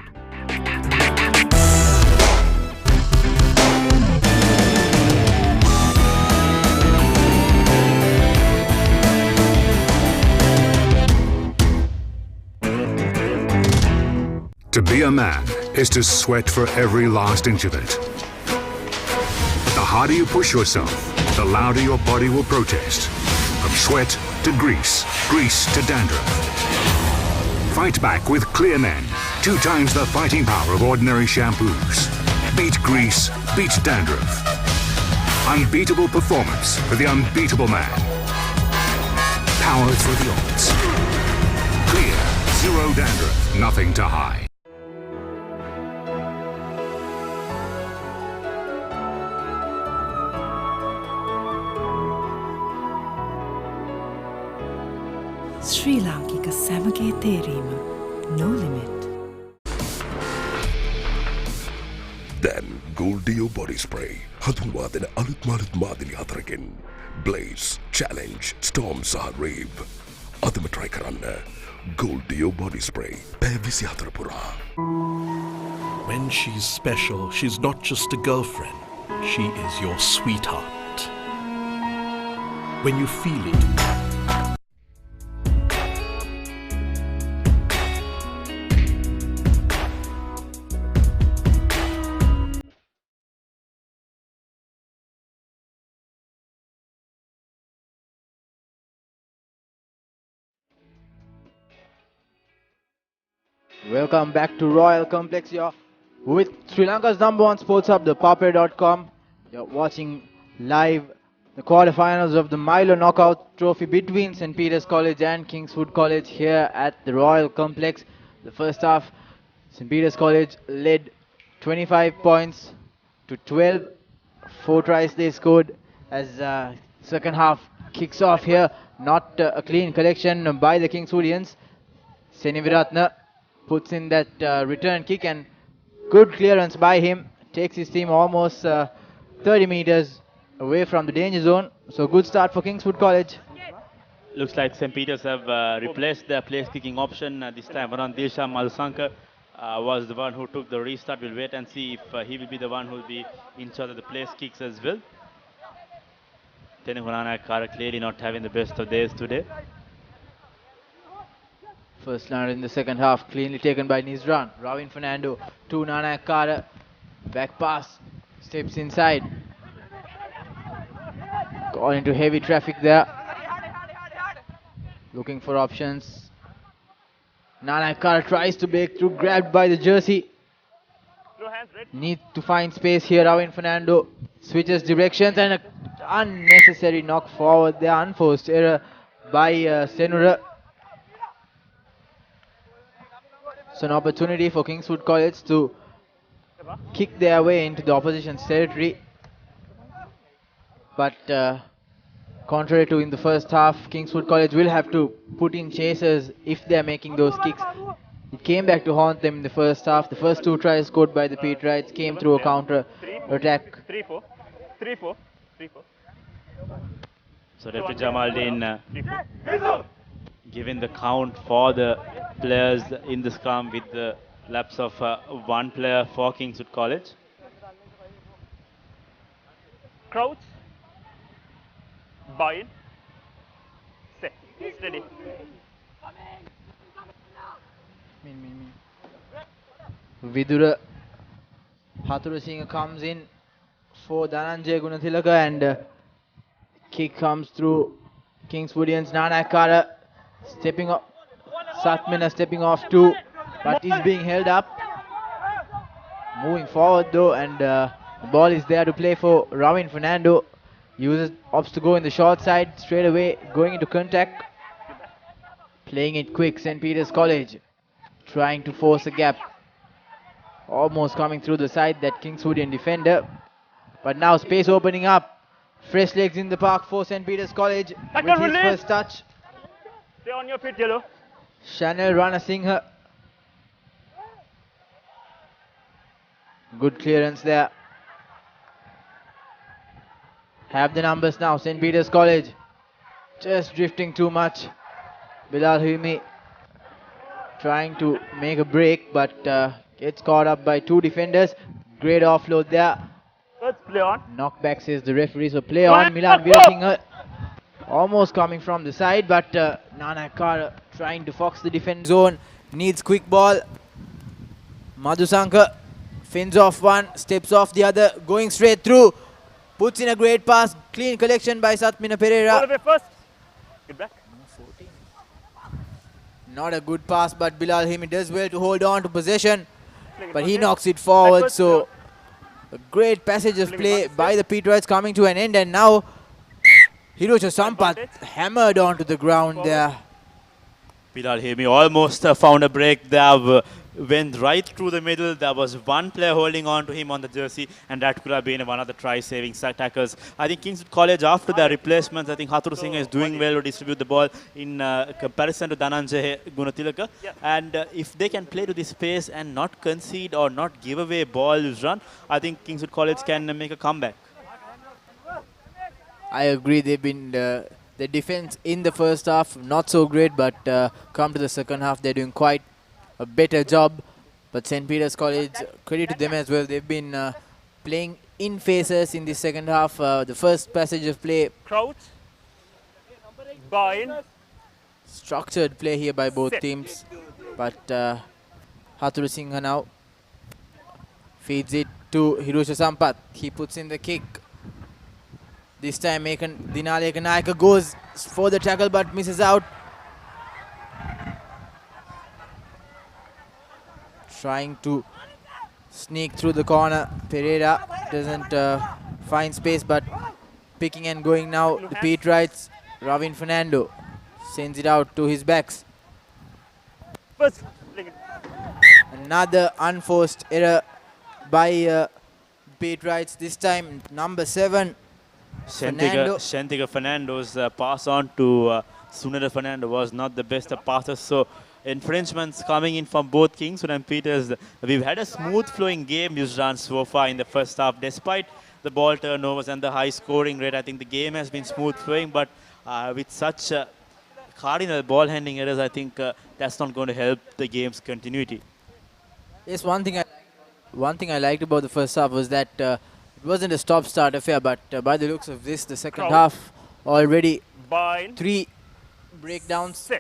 To be a man is to sweat for every last inch of it. The harder you push yourself, the louder your body will protest. From sweat to grease, grease to dandruff. Fight back with Clear Men, 2 times the fighting power of ordinary shampoos. Beat grease, beat dandruff. Unbeatable performance for the unbeatable man. Power through the odds. Clear, zero dandruff, nothing to hide. ශ්‍රී ලාංකික සැමගේ තේරීම no limit. දැන් Gold Dio Body Spray. හඳුන්වා දෙන අලුත් මාදිලි 4කින්. Blaze, Challenge, Storm සහ Rave. අදම try කරන්න. Gold Dio Body Spray. පැය 24 පුරා. When she's special, she's not just a girlfriend. She is your sweetheart. When you feel it, Welcome back to Royal Complex. You're with Sri Lanka's #1 sports hub, ThePapare.com. You're watching live the quarterfinals of the MILO knockout trophy between St. Peter's College and Kingswood College here at the Royal Complex. The first half, St. Peter's College led 25 points to 12. 4 tries they scored as second half kicks off here. Not a clean collection by the Kingswoodians. Seniviratna puts in that return kick and good clearance by him. Takes his team almost 30 meters away from the danger zone. So good start for Kingswood College. Looks like St. Peter's have replaced their place kicking option this time around. Dilsha Malsankar was the one who took the restart. We'll wait and see if he will be the one who will be in charge of the place kicks as well. Tenehurana Kara clearly not having the best of days today. First line in the second half, cleanly taken by Nizran. Ravin Fernando to Nana Kara. Back pass, steps inside. Got into heavy traffic there. Looking for options. Nanakara tries to break through, grabbed by the jersey. Needs to find space here. Ravin Fernando switches directions and an unnecessary knock forward there. Unforced error by Senura. So an opportunity for Kingswood College to kick their way into the opposition's territory. But contrary to in the first half, Kingswood College will have to put in chasers if they are making those kicks. It came back to haunt them in the first half. The first two tries scored by the Peterites came through a counter attack. 3-4. 3-4. 3-4. So referee Jamaldin giving the count for the players in the scrum with the lapse of one player for Kingswood College. Crouch. Bind. Set. Steady. Vidura Hathurasinghe comes in for Dhananjaya Gunathilaka and kick comes through Kingswoodians. Nanakara stepping up. Satmina stepping off too, but is being held up. Moving forward though, and the ball is there to play for Ravin Fernando. Opts to go in the short side straight away, going into contact. Playing it quick, St. Peter's College trying to force a gap. Almost coming through the side, that Kingswoodian defender. But now space opening up. Fresh legs in the park for St. Peter's College with his first touch. Stay on your feet, Yellow. Chanel Ranasinghe. Good clearance there. Have the numbers now, St. Peter's College. Just drifting too much. Bilal Humi trying to make a break, but gets caught up by two defenders. Great offload there. Let's play on. Knockback says the referee, so play on. Milan Virasinghe almost coming from the side, but Nanakara trying to fox the defense zone. Needs quick ball. Madhusanka fins off one, steps off the other, going straight through. Puts in a great pass. Clean collection by Satmina Pereira. All the way first. Get back. Not a good pass, but Bilal Himi does well to hold on to possession. But he knocks it forward, so a great passage of play by the Peterites coming to an end. And now Hirosha Sampath hammered onto the ground there. Bilal Hemi almost found a break there. Went right through the middle. There was one player holding on to him on the jersey, and that could have been one of the try-saving tackles. I think Kingswood College, after their replacements, I think Hathurasinghe is doing well to distribute the ball in comparison to Dhananjaya Gunathilaka. And if they can play to this pace and not concede or not give away balls run, I think Kingswood College can make a comeback. I agree. They've been the defense in the first half not so great, but come to the second half, they're doing quite a better job. But St. Peter's College, credit to them as well. They've been playing in phases in the second half. The first passage of play, Crouch. Bind. structured play here by both teams. But Hathurasinghe now feeds it to Hirosha Sampath. He puts in the kick. This time Dinale Ekanayaka goes for the tackle but misses out. Trying to sneak through the corner. Pereira doesn't find space, but picking and going now. The Peterites. Ravin Fernando sends it out to his backs. Another unforced error by Peterites. This time number 7. Shantika Fernando's pass on to Sunera Fernando was not the best of passes. So infringements coming in from both Kingswood and Peters. We've had a smooth flowing game, Yusran, so far in the first half. Despite the ball turnovers and the high scoring rate, I think the game has been smooth flowing. But with such cardinal ball handling errors, I think that's not going to help the game's continuity. Yes, one thing I liked about the first half was that it wasn't a stop-start affair, but by the looks of this, the second half already 3 breakdowns.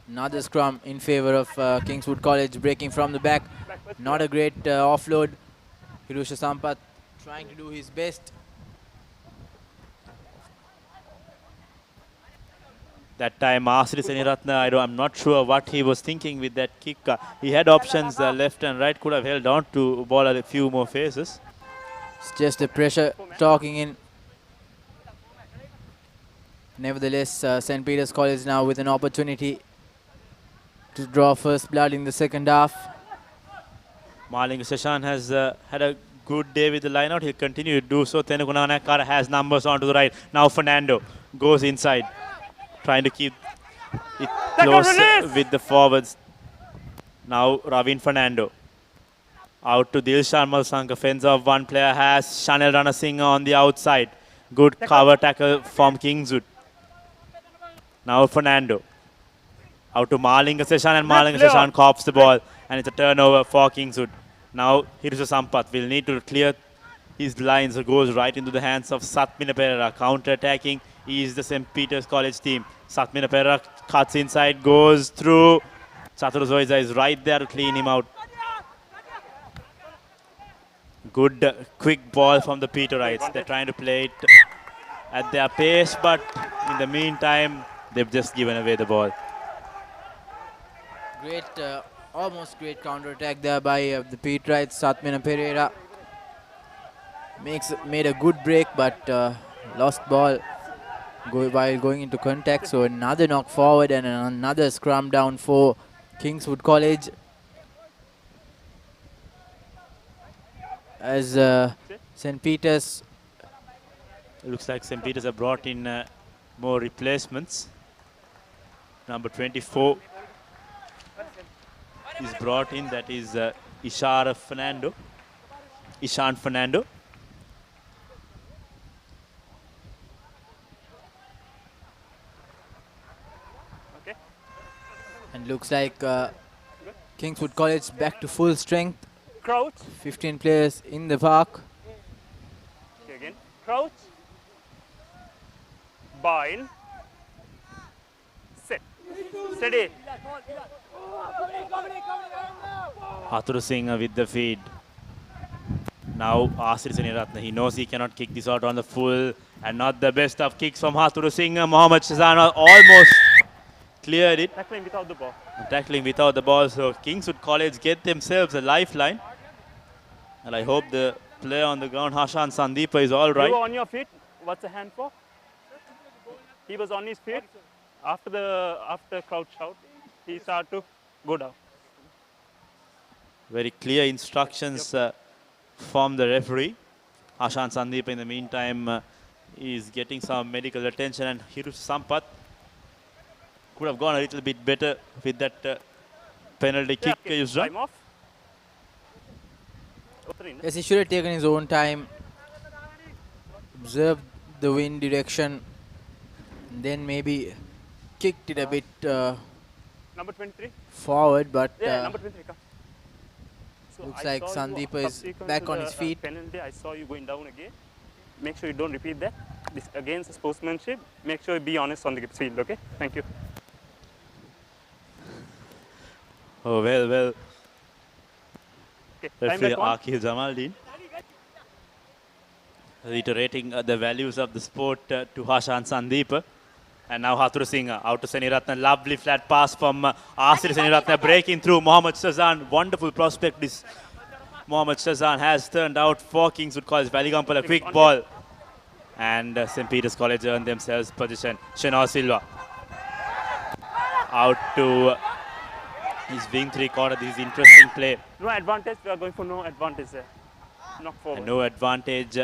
Another scrum in favor of Kingswood College, breaking from the back. Not a great offload. Hirosha Sampath trying to do his best. That time, Asri Seniratna, I'm not sure what he was thinking with that kick. He had options left and right, could have held on to ball a few more phases. It's just the pressure talking in. Nevertheless, St. Peter's College now with an opportunity to draw first blood in the second half. Malinga Seshan has had a good day with the line-out. He'll continue to do so. Tenugunanakara has numbers onto the right. Now Fernando goes inside, trying to keep it close with the forwards. Now Ravin Fernando. Out to Dilshan Malsanka. Fends off one player. Has Chanel Ranasinghe on the outside. Good cover tackle from Kingswood. Now Fernando. Out to Malinga Seshan, and Malinga Seshan cops the ball, and it's a turnover for Kingswood. Now Hirusa Sampath will need to clear his lines. It goes right into the hands of Satmina Pereira. Counter-attacking is the St. Peter's College team. Satmina Pereira cuts inside, goes through. Chatur Zoiza is right there to clean him out. Good quick ball from the Peterites. They're trying to play it at their pace, but in the meantime, they've just given away the ball. Great, almost great counter-attack there by the Peterites. Satmina Pereira made a good break, but lost ball while going into contact. So another knock forward and another scrum down for Kingswood College. As St. Peter's... It looks like St. Peter's have brought in more replacements. Number 24 is brought in. That is Ishan Fernando. Okay. And looks like Kingswood College back to full strength. Crouch. 15 players in the park. Okay, again. Crouch. Bind. Set. Steady. Haturu Singh with the feed. Now Asri Seniratna. He knows he cannot kick this out on the full, and not the best of kicks from Haturu Singh. Mohammad Shazana almost cleared it. Tackling without the ball. Tackling without the ball. So Kingswood College get themselves a lifeline. And I hope the player on the ground, Hashan Sandeepa, is all right. You were on your feet. What's the hand for? He was on his feet. After crouch out, he started to go down. Very clear instructions from the referee. Hashan Sandeepa in the meantime is getting some medical attention, and Hiru Sampath could have gone a little bit better with that penalty kick used. Time off. Yes, he should have taken his own time, observed the wind direction, and then maybe kicked it a bit number 23 forward, but number 23, come. So looks I like saw you Sandeepa is back on his feet. Penalty, I saw you going down again. Make sure you don't repeat that. This against sportsmanship. Make sure you be honest on the field, okay? Thank you. Oh, well. Okay, Referee Akil Jamaldeen reiterating the values of the sport to Hashan Sandeep. And now Haturu Singh out to Seniratna. Lovely flat pass from Asri Seniratna, breaking through Mohammad Shazan. Wonderful prospect this Mohammad Shazan has turned out for Kingswood College. Valigampala, quick ball. And St. Peter's College earned themselves position. Shenoa Silva out to his wing three-quarter. This is interesting play. No advantage. We are going for no advantage there. Knock forward. And no advantage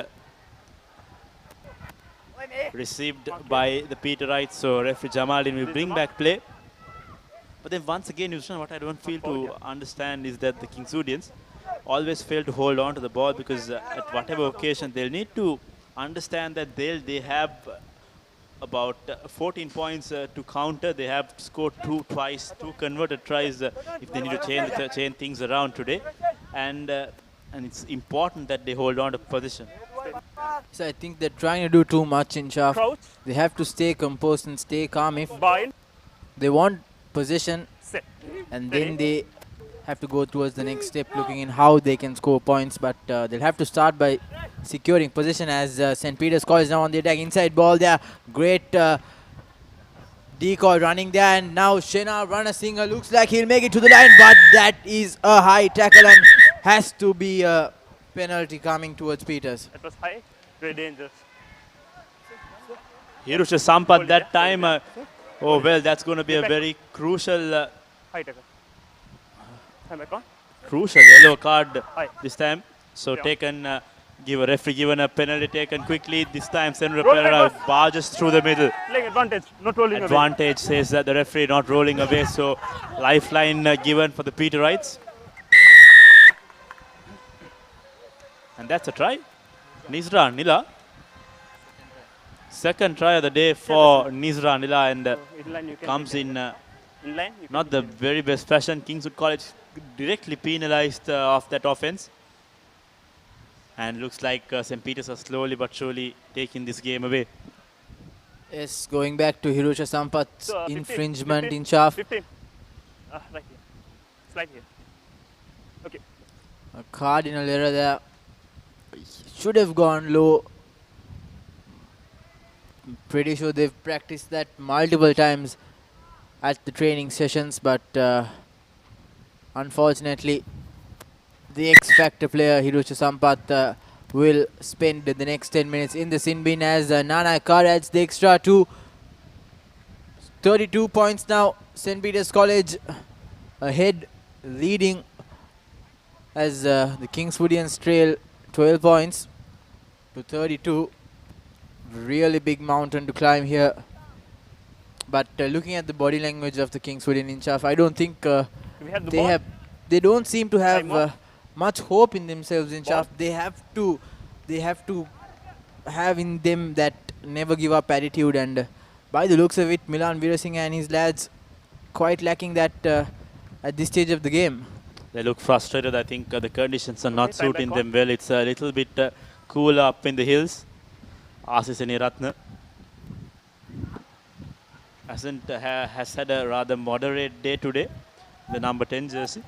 received by the Peterites. So referee Jamaldeen will bring back play. But then once again, Yusran, what I don't feel to understand is that the Kingswoodians always fail to hold on to the ball, because at whatever occasion they'll need to understand that they have about 14 points to counter. They have scored two converted tries if they need to change things around today. And it's important that they hold on to position. So I think they're trying to do too much in Shaf. They have to stay composed and stay calm if they want position, and then they have to go towards the next step, looking in how they can score points. But they'll have to start by securing position, as St. Peter's College now on the attack. Inside ball there. Great decoy running there, and now Shenar run a singer. Looks like he'll make it to the line, but that is a high tackle and has to be a penalty coming towards Peters. That was high, very dangerous. Hirusha Sampath that time. Oh well, that's going to be a very crucial, High tackle. Time back on. crucial yellow card Aye. this time. So Yeah. taken, referee given a penalty taken quickly. This time Senra Roll Pereira back, barges through the middle. Playing advantage, not rolling away. Advantage says that the referee not rolling away. So lifeline given for the Peterites. And that's a try. Nizra Nila. Second try of the day for Nizra Nila, and Inline you can comes take in Inline you not the very best fashion. Kingswood College directly penalized off that offense. And looks like St. Peters are slowly but surely taking this game away. Yes, going back to Hirusha Sampath's So, 15, infringement 15, in Shaf. 15. Right here. Slide here. Okay. A cardinal error there. Should have gone low. I'm pretty sure they've practiced that multiple times at the training sessions, but unfortunately the X-Factor player Hirusha Sampath will spend the next 10 minutes in the sin bin as Nana Kar adds the extra 2. 32 points now. St. Peter's College ahead, leading as the Kingswoodians trail 12 points to 32. Really big mountain to climb here. But looking at the body language of the Kingswoodian Inchaf, I don't think We had the ball. they don't seem to have Time out. much hope in themselves in Shaf. They have to have in them that never give up attitude, and by the looks of it, Milan Virasinghe and his lads quite lacking that at this stage of the game. They look frustrated. I think the conditions are not Okay, time suiting back them well. It's a little bit cool up in the hills. Asisani Ratna has had a rather moderate day today. The number 10 jersey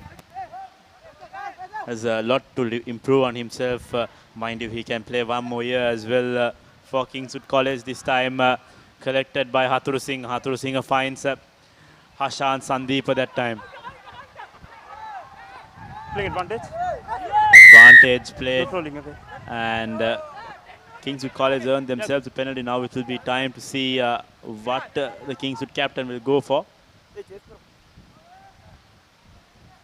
has a lot to improve on himself. Mind if he can play one more year as well for Kingswood College. This time collected by Hathuru Singh. Hathuru Singh finds Hashan Sandeep at that time. Playing advantage. Advantage played, Not rolling away. and Kingswood College earned themselves a penalty. Now it will be time to see what the Kingswood captain will go for.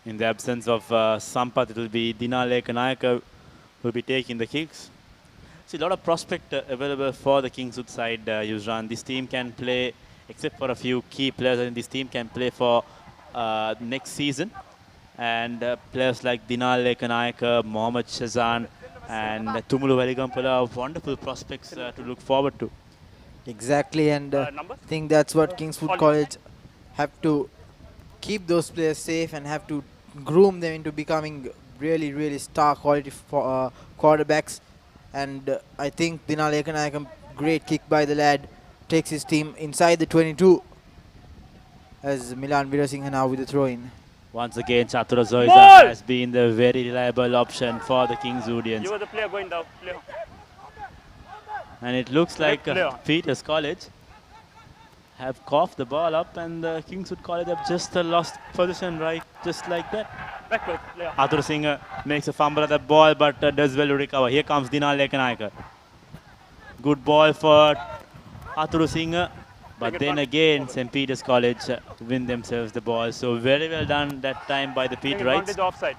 In the absence of Sampath, it will be Dinaleka Nayaka who will be taking the kicks. See, a lot of prospect available for the Kingswood side, Yuzran. This team can play, except for a few key players, and this team can play for next season. And players like Dinaleka Nayaka, Mohammad Shazan, and Tumulu Veligampala are wonderful prospects to look forward to. Exactly, and I think that's what Kingswood College have to keep those players safe and have to groom them into becoming really, really star quality for quarterbacks. And I think Dinaleka Nayakam, great kick by the lad, takes his team inside the 22 as Milan Virasinghe now with the throw-in. Once again, Chatura Zoiza has been the very reliable option for the Kingswoodians. You were the player going down. Play on. And it looks like Play on. Peters College have coughed the ball up, and Kingswood College have just lost position right just like that. Backward. Play on. Athur Singh makes a fumble at the ball, but does well to recover. Here comes Dinaleka Nayaka. Good ball for Athur Singh. But then again, St. Peter's College win themselves the ball. So very well done that time by the Playing Peterites. advantage offside.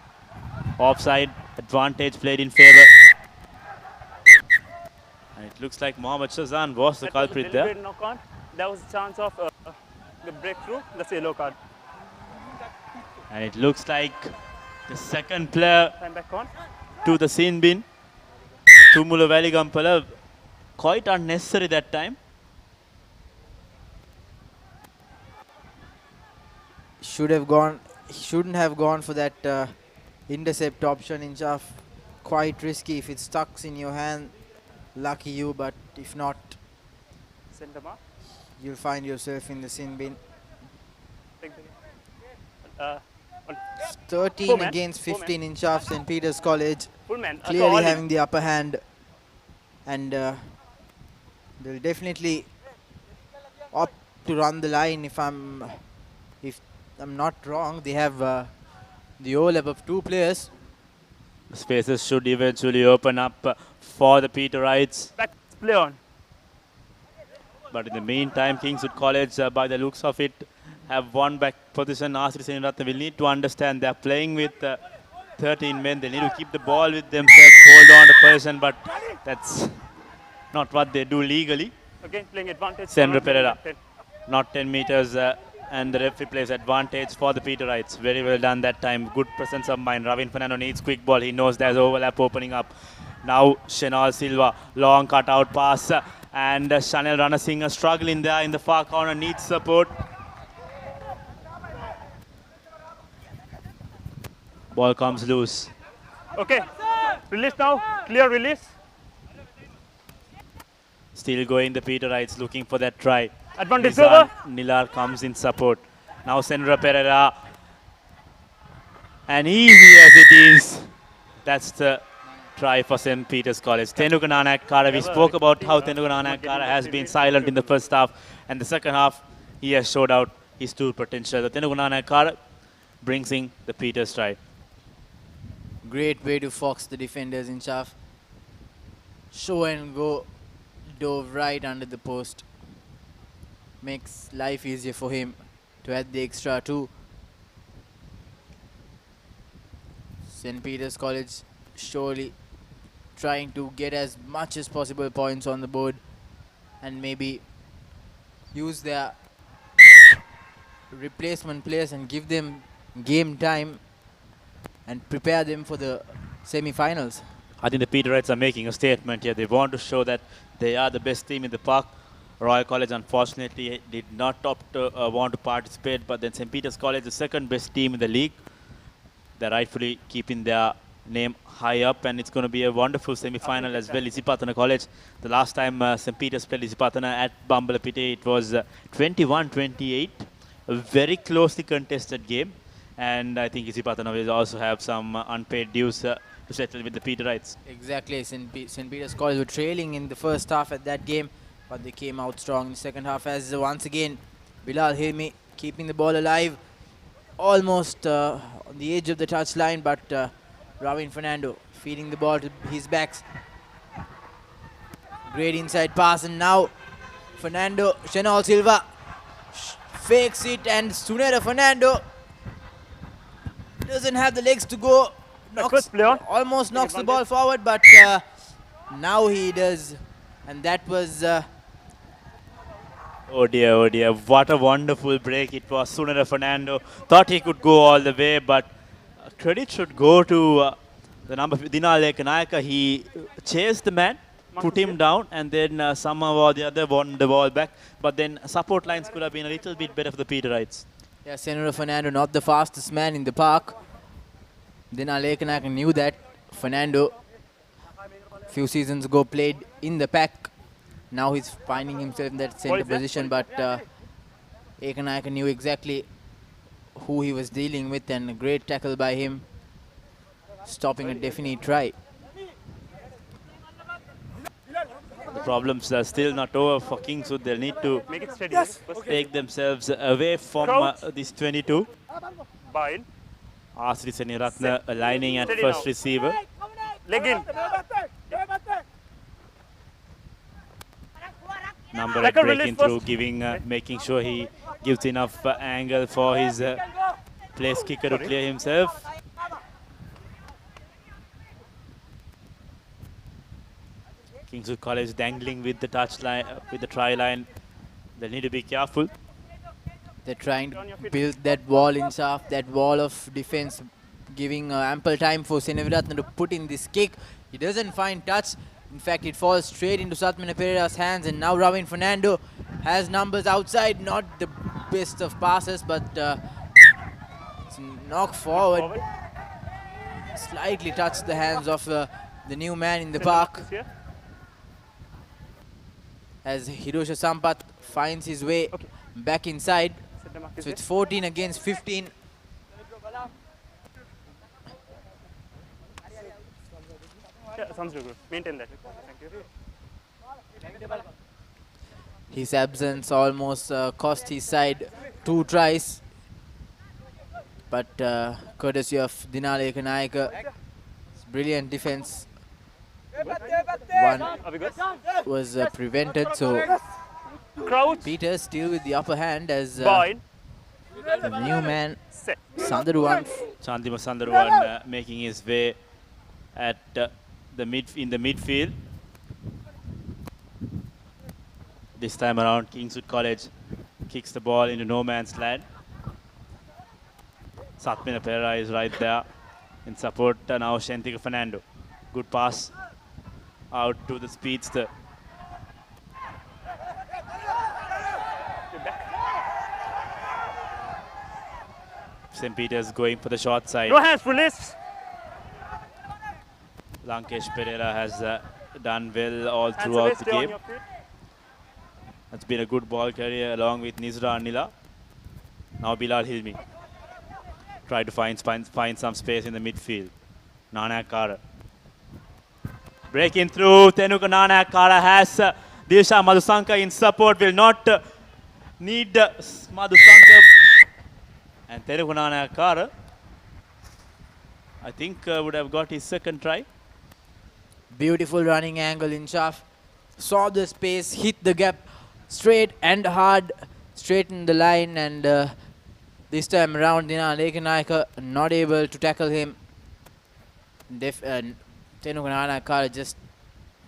Offside advantage played in favor. And it looks like Mohammad Shazan was the That was a culprit there. deliberate knock-on. There was a chance of the breakthrough. That's a yellow card. And it looks like the second player Time back on. to the sin bin, Tumulu Veligampala, quite unnecessary that time. Shouldn't have gone for that intercept option in Shaf. Quite risky. If it stucks in your hand, lucky you, but if not, Send them up. you'll find yourself in the sin bin. Take the, 13 Four man, against four 15 in Shaf. St. Peter's College Full man. So clearly all in. having the upper hand, and they'll definitely to run the line. If I'm not wrong, they have the overlap of 2 players. Spaces should eventually open up for the Peterites. Back play on. But in the meantime, Kingswood College, by the looks of it, have one back position. Asri Seniratna will need to understand they're playing with 13 men. They need to keep the ball with themselves, hold on to position, but that's not what they do legally. Again playing advantage. Senra Pereira, not 10 meters, and the referee plays advantage for the Peterites. Very well done that time. Good presence of mind. Ravin Fernando needs quick ball. He knows there's overlap opening up. Now Shenal Silva, long cutout pass, and Chanel Ranasinghe struggling there in the far corner, needs support. Ball comes loose. Okay, release now, clear release. Still going the Peterites, looking for that try. Advantage Nizan over. Nilar comes in support. Now Senra Pereira. And easy as it is. That's the try for St. Peter's College. Tenuka Nanakkara, we spoke about how Tenuka Nanakkara has been silent in the first half. And the second half, he has showed out his true potential. The Tenuka Nanakkara brings in the Peters try. Great way to fox the defenders in Shaf. Show and go, dove right under the post. Makes life easier for him to add the extra 2. St. Peter's College surely trying to get as much as possible points on the board and maybe use their replacement players and give them game time and prepare them for the semi-finals. I think the Peterites are making a statement here. They want to show that they are the best team in the park. Royal College unfortunately did not opt to want to participate, but then St. Peter's College, the second best team in the league. They're rightfully keeping their name high up, and it's going to be a wonderful semi-final as well. Isipatana College, the last time St. Peter's played Isipatana at Bambalapiti, it was 21-28, a very closely contested game. And I think Isipatana will also have some unpaid dues to settle with the Peterites. Exactly. St. Peter's College were trailing in the first half at that game, but they came out strong in the second half as once again Bilal Hilmi keeping the ball alive, almost on the edge of the touchline, but Ravin Fernando feeding the ball to his backs. Great inside pass, and now Fernando, Shenal Silva fakes it, and Sunera Fernando doesn't have the legs to go. Almost knocks the ball forward, but now he does, and that was oh dear, what a wonderful break it was. Sunera Fernando thought he could go all the way, but credit should go to the number Dinal Lekanayaka. He chased the man, put him down, and then somehow or the other won the ball back. But then support lines could have been a little bit better for the Peterites. Yeah, Senora Fernando, not the fastest man in the park. Then Alekanaka knew that. Fernando, a few seasons ago, played in the pack. Now he's finding himself in that center position, but Ekanaka knew exactly who he was dealing with, and a great tackle by him, stopping a definite try. The problems are still not over for Kingswood. They'll need to take themselves away from this 22. Asri Seniratna aligning at first receiver. Leg in. Number 8 breaking through, making sure he gives enough angle for his place kicker to clear himself. Kingswood College dangling with the touch line, with the try line. They need to be careful. They're trying to build that wall in Shaf, that wall of defense, giving ample time for Seneviratna to put in this kick. He doesn't find touch. In fact, it falls straight into Satmana Pereira's hands, and now Ravin Fernando has numbers outside. Not the best of passes, but it's knocked forward. Slightly touched the hands of the new man in the park. As Hirosha Sampath finds his way back inside. So it's 14 against 15. Yeah, sounds good. Maintain that. Thank you. His absence almost cost his side 2 tries. But courtesy of Dinaleka Nayaka, brilliant defense. One was prevented, so Peter still with the upper hand as the new man Sandaruwan. Chandima Sandaruwan making his way at in the midfield. This time around, Kingswood College kicks the ball into no man's land. Satmina Pereira is right there in support. Now Shentika Fernando. Good pass out to the speedster. St. Peter's going for the short side. No hands, release. Lankesh Pereira has done well all throughout the game. That's been a good ball carrier along with Nizra Anila. Now Bilal Hilmi. Try to find some space in the midfield. Nana Kara. Breaking through. Tenuka Nana Kara has Dilsha Madhusanka in support. Will not need Madhusanka. And Tenuka Nana Kara, I think, would have got his second try. Beautiful running angle in Shaf. Saw the space, hit the gap straight and hard, straight in the line, and this time around Dinaleka Nayaka not able to tackle him. Tenuka Nana Kara just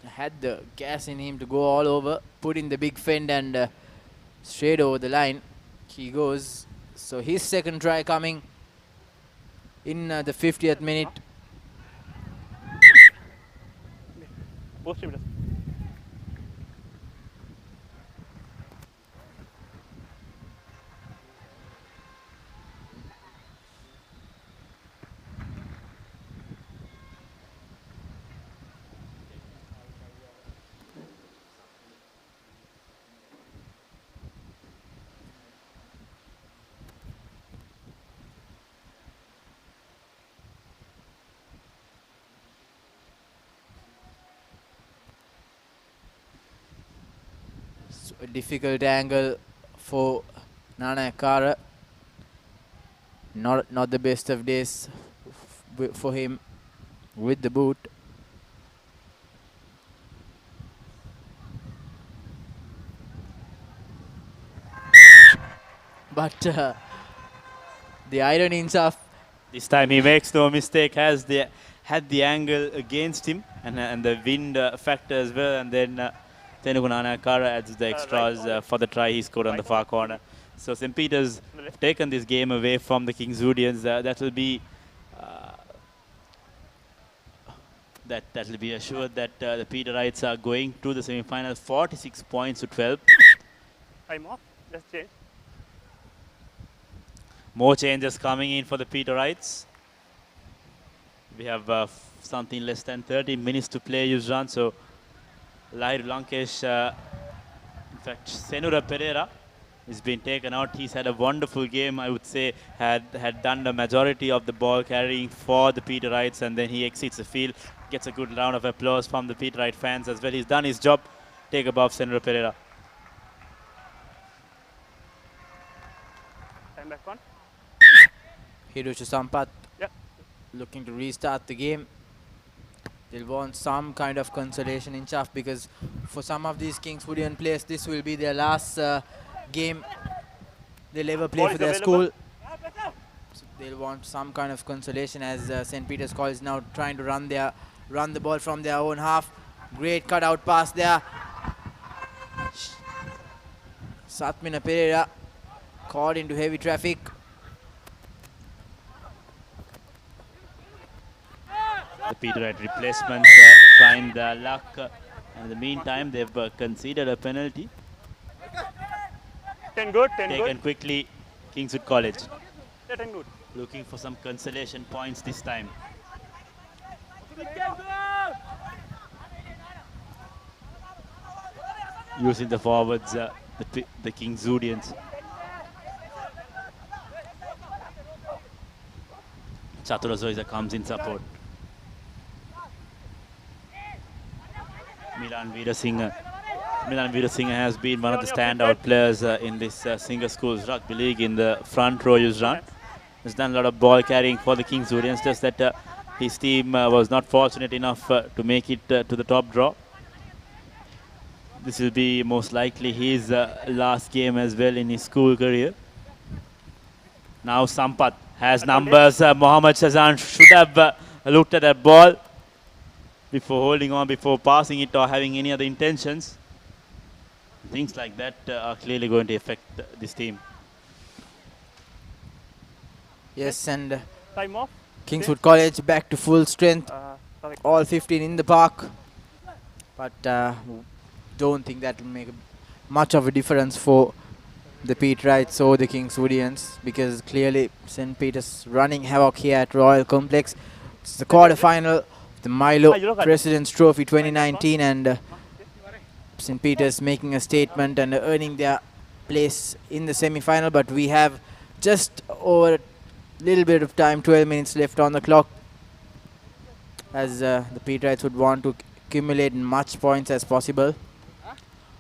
had the gas in him to go all over, put in the big fend and straight over the line. He goes. So his second try coming in the 50th minute. A difficult angle for Nana Kara. Not the best of days for him with the boot. But the irony in Saf. This time he makes no mistake. Had the angle against him and the wind factor as well, and then Tenuka Nana Kara adds the extras for the try he scored on the far corner. So St. Peter's have taken this game away from the Kingswoodians. That will be assured that the Peterites are going to the semi-final. 46 points to 12. I'm off. Let's change. More changes coming in for the Peterites. We have something less than 30 minutes to play, Yuzran. So Lahir Lankesh, in fact, Senura Pereira has been taken out. He's had a wonderful game, I would say, had done the majority of the ball carrying for the Peterites, and then he exits the field, gets a good round of applause from the Peterite fans as well. He's done his job. Take above Senura Pereira. Time back on. Hiroshi Sampath looking to restart the game. They'll want some kind of consolation in Chaff, because for some of these Kingswoodian players, this will be their last game they'll ever play for their school. So they'll want some kind of consolation, as St. Peter's College is now trying to run the ball from their own half. Great cutout pass there. Satmina Pereira caught into heavy traffic. The Peterite replacements trying their luck. In the meantime, they've conceded a penalty. 10 good, 10 Taken good. quickly, Kingswood College. Yeah, 10 good. Looking for some consolation points this time. Using the forwards, the Kingswoodians. Chatura Zoiza comes in support. Milan Veerasinghe Milan Veerasinghe has been one of the standout players in this Singer Schools Rugby League in the front row use run. Has done a lot of ball carrying for the Kingswoodians, just that his team was not fortunate enough to make it to the top draw. This will be most likely his last game as well in his school career. Now Sampath has numbers. Mohammad Shazan should have looked at that ball before holding on, before passing it or having any other intentions. Things like that are clearly going to affect this team. Yes, and Time off. Kingswood College back to full strength. All 15 in the park. But don't think that will make much of a difference for the Peterites or the Kingswoodians, because clearly St. Peter's running havoc here at Royal Complex. It's the quarterfinal of the MILO President's Trophy 2019, and St. Peter's making a statement and earning their place in the semi-final. But we have just over a little bit of time, 12 minutes left on the clock, as the Peterites would want to accumulate much points as possible.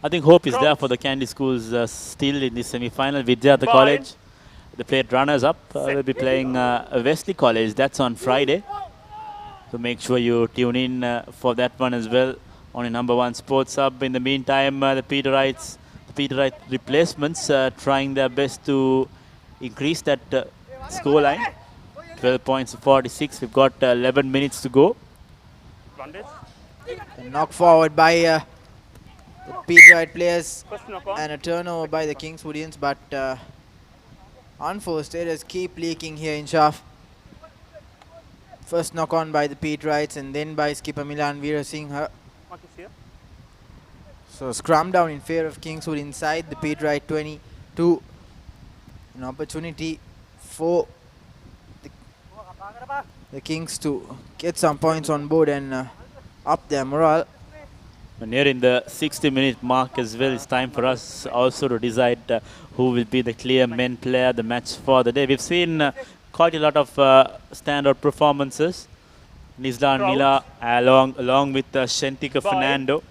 I think hope is there for the Candy Schools still in this semi-final. Vidyartha College, the played runners-up, will be playing Wesley College. That's on Friday. So make sure you tune in for that one as well on a #1 sports hub. In the meantime, the Peterite replacements trying their best to increase that scoreline. 12 points to 46. We've got 11 minutes to go. And knock forward by the Peterite players and a turnover by the Kingswoodians, but unforced errors keep leaking here in Shaf. First knock on by the Peterites and then by skipper Milan Veerasinghe. So scrum down in favor of Kingswood inside the Peterite 22. An opportunity for the Kings to get some points on board and up their morale. Nearing the 60-minute mark as well, it's time for us also to decide who will be the clear men player, the match for the day. We've seen quite a lot of standout performances. Nizlan Nila along with Shentika Fernando.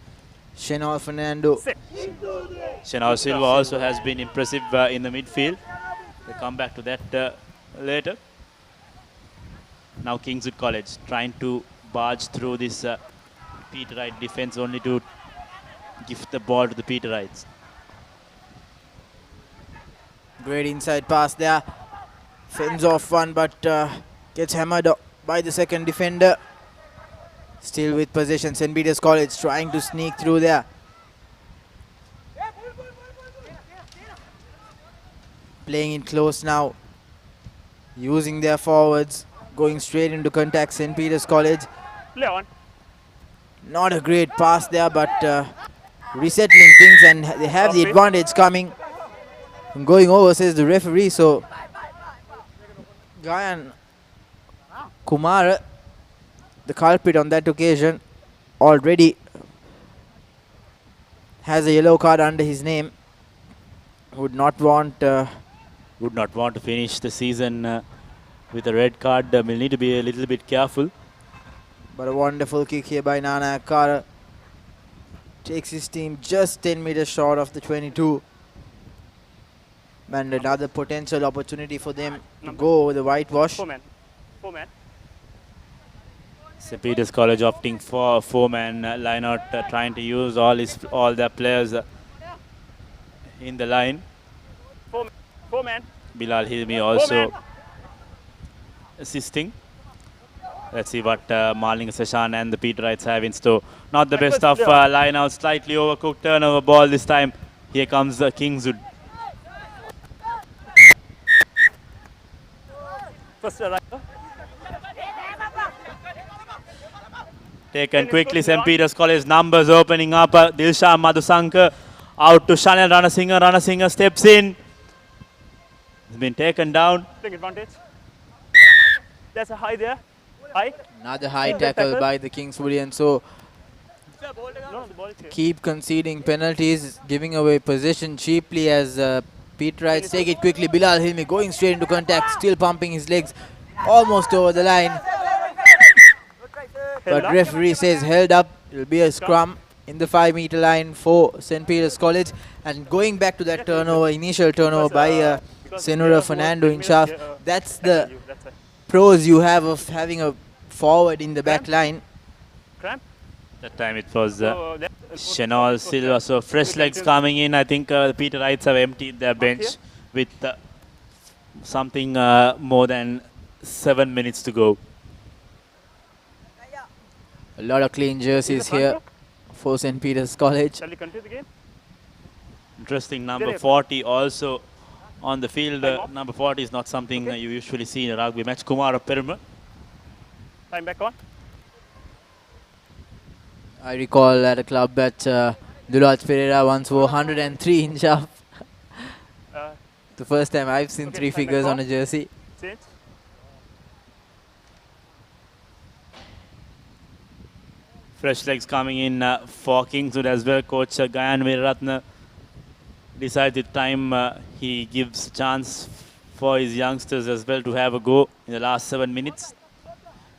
Shenol Fernando. Shenol Silva also has been impressive in the midfield. We'll come back to that later. Now Kingswood College trying to barge through this Peterite defense only to give the ball to the Peterites. Great inside pass there. Fends off one, but gets hammered by the second defender. Still with possession, St. Peter's College trying to sneak through there. Playing it close now. Using their forwards. Going straight into contact, St. Peter's College. Not a great pass there, but resettling things, and they have the advantage coming. And going over, says the referee. So Gayan Kumar, the culprit on that occasion, already has a yellow card under his name. Would not want to finish the season with a red card. Will need to be a little bit careful. But a wonderful kick here by Nana Akara. Takes his team just 10 meters short of the 22. And another potential opportunity for them to go over the whitewash. 4 man. St. Peter's College opting for a 4-man line-out, trying to use all their players in the line. 4 man. Bilal Hilmi also assisting. Let's see what Marling Sashan and the Peterites have in store. Not the best of line out, slightly overcooked turnover ball this time. Here comes Kingswood. First arrival. Taken quickly, St. Peter's College numbers opening up. Dilsha Madhusankar out to Chanel Ranasinghe. Ranasinghe steps in. Has been taken down. Take advantage. There's a high there. Another high tackle by the Kingswoodians. So keep conceding penalties, giving away possession cheaply as Peterites take it quickly. Bilal Hilmi going straight into contact, still pumping his legs, almost over the line. But referee says held up. It will be a scrum. in the 5-meter line for St. Peter's College. And going back to that turnover, initial turnover by Senura Fernando in Shaf, that's the pros you have of having a forward in the back line. That time it was Chenol Silva. So fresh legs coming in. I think the Peter Wrights have emptied their bench with something more than 7 minutes to go. A lot of clean jerseys here for St. Peter's College. Shall we continue the game? Interesting, number 40 also on the field. Number 40 is not something you usually see in a rugby match. Kumara Peruma. Time back on. I recall at a club that Dulaj Pereira once wore 103 in Shaf. The first time I've seen three figures on a jersey. Change. Fresh legs coming in for Kingswood as well. Coach Gayan Veeratna decides the time he gives chance for his youngsters as well to have a go in the last 7 minutes.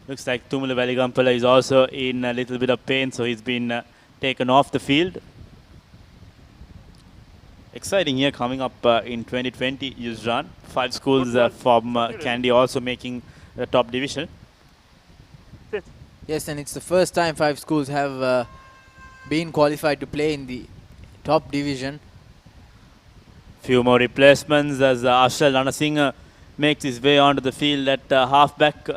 Looks like Tumula Valigampala is also in a little bit of pain, so he's been taken off the field. Exciting year coming up in 2020, Yuzran. 5 schools from Kandy also making the top division. Yes, and it's the first time 5 schools have been qualified to play in the top division. Few more replacements as Ashal Ranasinghe makes his way onto the field at halfback.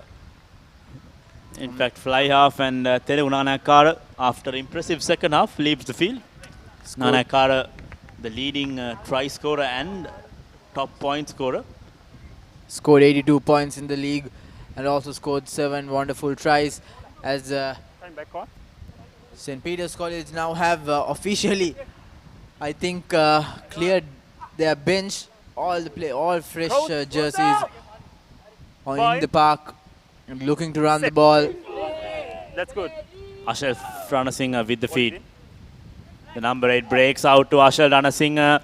In fact, fly half, and Telugu Nanakara, after impressive second half, leaves the field. Nanakara, the leading try scorer and top point scorer. Scored 82 points in the league and also scored 7 wonderful tries. As St. Peter's College now have officially, I think, cleared their bench. All fresh jerseys in the park and looking to run the ball. That's good. Ashal Ranasinghe with the feed. The number 8 breaks out to Ashal Ranasinghe.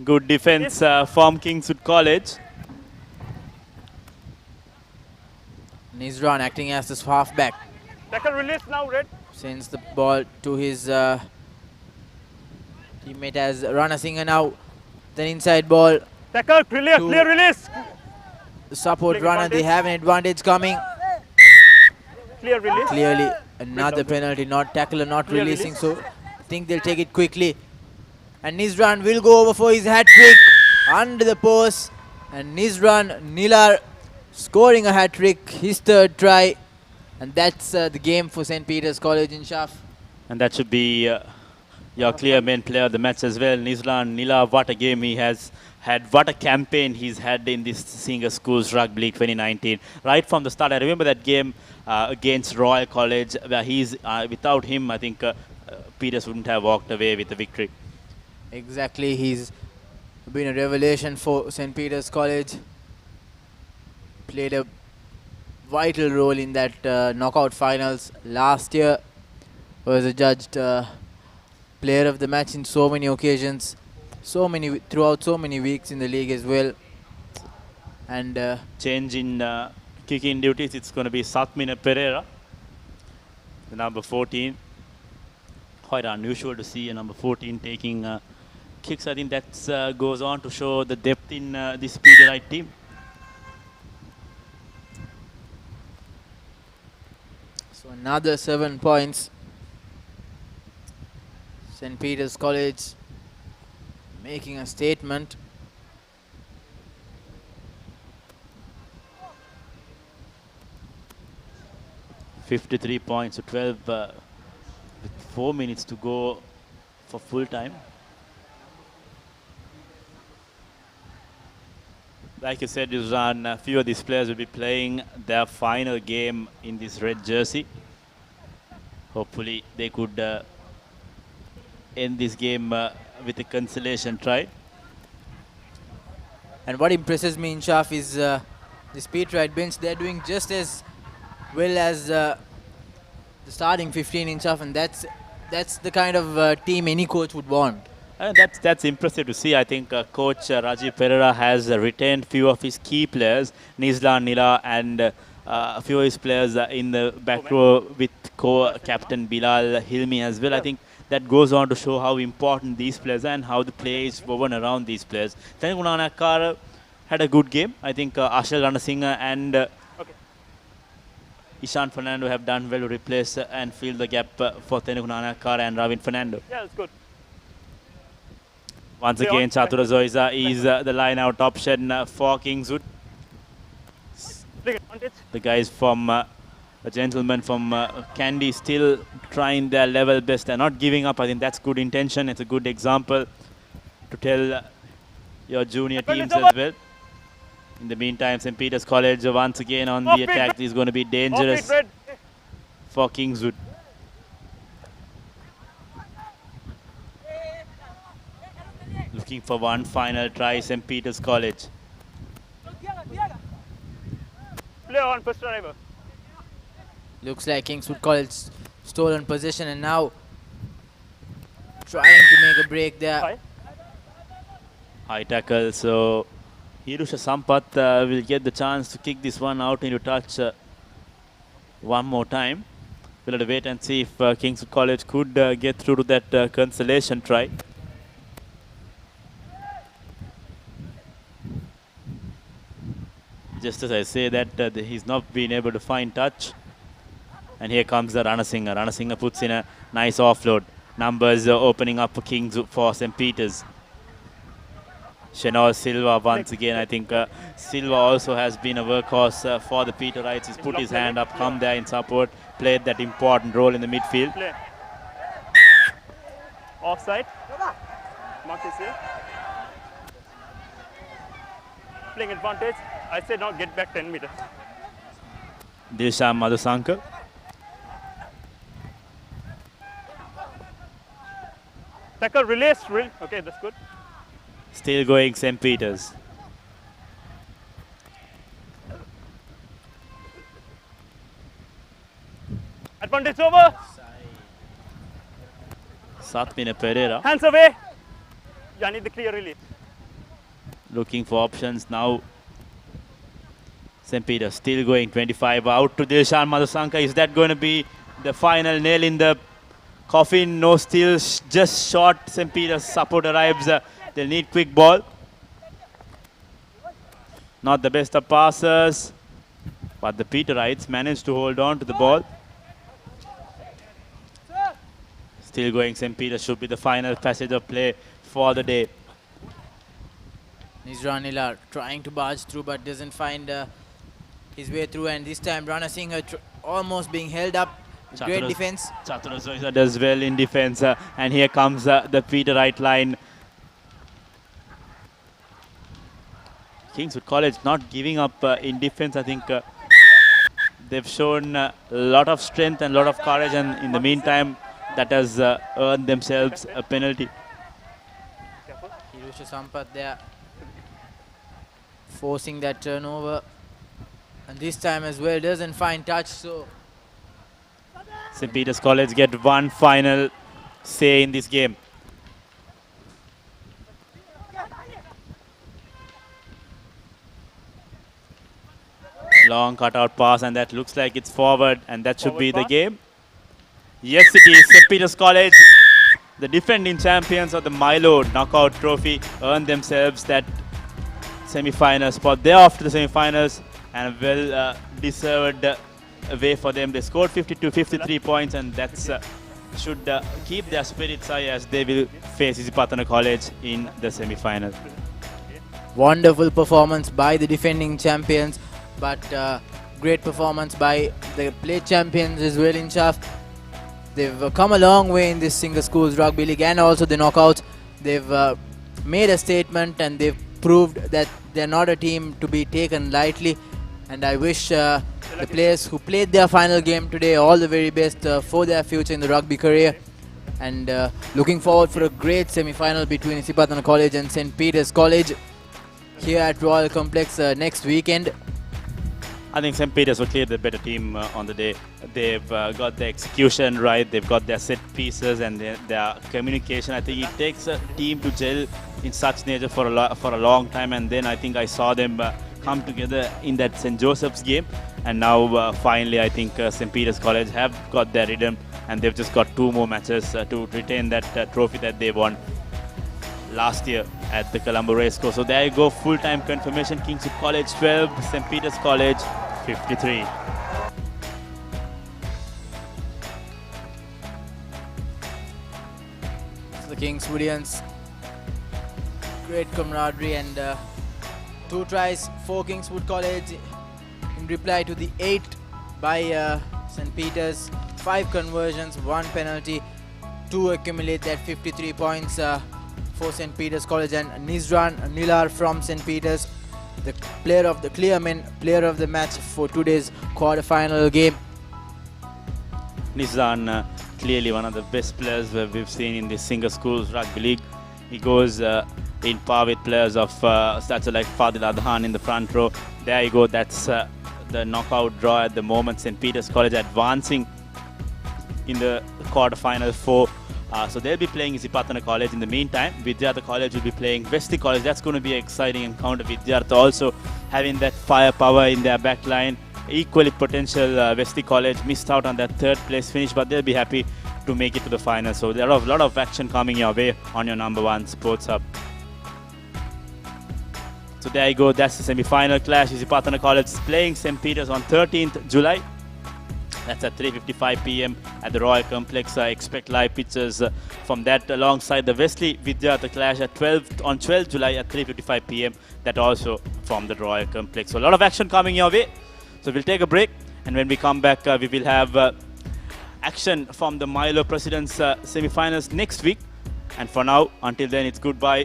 Good defense from Kingswood College. Nizran acting as this halfback. Tackle release now, Red. Sends the ball to his teammate as Ranasinghe now. Then inside ball. Tackle, clear release. The support runner, they have an advantage coming. Clear release. Clearly another penalty, not tackler, not Clear releasing. release. So I think they'll take it quickly. And Nizran will go over for his hat-trick under the post. And Nizran Nilar scoring a hat-trick, his 3rd try. And that's the game for St. Peter's College in Shaf. And that should be your clear main player of the match as well. Nizran Nila, what a game he has had, what a campaign he's had in this Senior Schools Rugby League 2019. Right from the start, I remember that game against Royal College, where without him, I think Peters wouldn't have walked away with the victory. Exactly, he's been a revelation for St. Peter's College. Played a vital role in that knockout finals last year. Was adjudged player of the match in so many occasions, throughout so many weeks in the league as well. And change in kicking duties, it's going to be Satmina Pereira, the number 14. Quite unusual to see a number 14 taking kicks. I think that goes on to show the depth in this Pedialyte team. So another 7 points. St. Peter's College making a statement. $53 points to 12 with 4 minutes to go for full time. Like you said, Yuzran, a few of these players will be playing their final game in this red jersey. Hopefully they could end this game with a consolation try. And what impresses me in Shaf is the speed right bench. They're doing just as well as the starting 15 in Shaf, and that's the kind of team any coach would want. And that's impressive to see. I think Coach Rajiv Pereira has retained few of his key players, Nizlan Nila, and a few of his players in the back row with co-captain Bilal Hilmi as well. I think that goes on to show how important these players are and how the play is woven around these players. Tenugunanakara had a good game. I think Ashal Ranasinghe and Ishan Fernando have done well to replace and fill the gap for Tenugunanakara and Ravin Fernando. Yeah, that's good. Once again, Chatura Zoiza is the line-out option for Kingswood. The guys from the gentlemen from Kandy still trying their level best. They're not giving up. I think that's good intention. It's a good example to tell your junior teams as well. In the meantime, St. Peter's College once again on the attack is going to be dangerous for Kingswood. Looking for one final try, St. Peter's College. Play on, first driver. Looks like Kingswood College stolen possession and now trying to make a break there. High tackle, so Hirusha Sampath will get the chance to kick this one out into touch one more time. We'll have to wait and see if Kingswood College could get through to that consolation try. Just as I say that, he's not been able to find touch. And here comes the Ranasinghe. Ranasinghe puts in a nice offload. Numbers opening up for St. Peter's. Shenor Silva once again. I think Silva also has been a workhorse for the Peterites. He's put his hand up, come there in support, played that important role in the midfield. Play. Offside. Mark is here. Playing advantage. I said now get back 10 meters. Dilshan Madhusankar. Tackle release. Okay, that's good. Still going St. Peter's. Advantage over. Satmina Pereira. Hands away. I need the clear release. Looking for options now. St. Peter's still going 25 out to Dilshan Madhusankar. Is that going to be the final nail in the coffin? No, still just short. St. Peter's support arrives. They'll need quick ball. Not the best of passers, but the Peterites managed to hold on to the ball. Still going St. Peter's should be the final passage of play for the day. Nizranila trying to barge through but doesn't find his way through, and this time Ranasinghe almost being held up. Great defense. Chatura Zoiza does well in defense, and here comes the Peterite line. Kingswood College not giving up in defense. I think they've shown a lot of strength and a lot of courage, and in the meantime that has earned themselves a penalty. Hirusha Sampath there forcing that turnover, and this time as well doesn't find touch. So St. Peter's College get one final say in this game. Long cutout pass, and that looks like it's forward, and that should be the game. Yes, it is. St. Peter's College, the defending champions of the MILO knockout trophy, earned themselves that semi-final spot. They're off to the semi-finals, and a well-deserved way for them. They scored 53 points, and that's should keep their spirits high as they will face Isipatana College in the semi-final. Wonderful performance by the defending champions, but great performance by the plate champions as well in Shaf. They've come a long way in this Single Schools Rugby League and also the knockouts. They've made a statement and they've proved that they're not a team to be taken lightly. And I wish the players who played their final game today all the very best for their future in the rugby career. And looking forward for a great semi-final between Isipatana College and St. Peter's College here at Royal Complex next weekend. I think St. Peter's will clear the better team on the day. They've got the execution right, they've got their set pieces and their communication. I think it takes a team to gel in such nature for a long time, and then I think I saw them come together in that St. Joseph's game, and now finally I think St. Peter's College have got their rhythm and they've just got 2 more matches to retain that trophy that they won last year at the Colombo Racecourse. So there you go, full-time confirmation. Kingswood College 12, St. Peter's College 53. So the Kingswoodians, great camaraderie, and 2 tries for Kingswood College in reply to the 8 by St. Peter's. 5 conversions, 1 penalty to accumulate that 53 points for St. Peter's College. And Nizran Nilar from St. Peter's, the clear player of the match for today's quarterfinal game. Nizran, clearly one of the best players we've seen in the Singer Schools Rugby League. He goes in par with players of stature like Fadil Adhan in the front row. There you go, that's the knockout draw at the moment. St. Peter's College advancing in the quarterfinal 4. So they'll be playing Isipathana College. In the meantime, Vidyartha College will be playing Wesley College. That's going to be an exciting encounter. Vidyartha also having that firepower in their back line. Equally potential Wesley College missed out on that 3rd place finish, but they'll be happy to make it to the final. So there are a lot of action coming your way on your number 1 Sports Hub. So there you go, that's the semi-final clash. Isipathana College is playing St. Peter's on 13th July. That's at 3:55 p.m. at the Royal Complex. I expect live pictures from that alongside the Wesley Vidyartha clash at 12th July at 3:55 p.m. That also from the Royal Complex. So a lot of action coming your way. So we'll take a break, and when we come back, we will have action from the MILO President's semi-finals next week. And for now, until then, it's goodbye.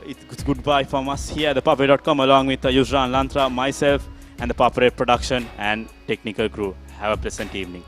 It's goodbye from us here at ThePapare.com, along with Yusran Lantra, myself, and the ThePapare production and technical crew. Have a pleasant evening.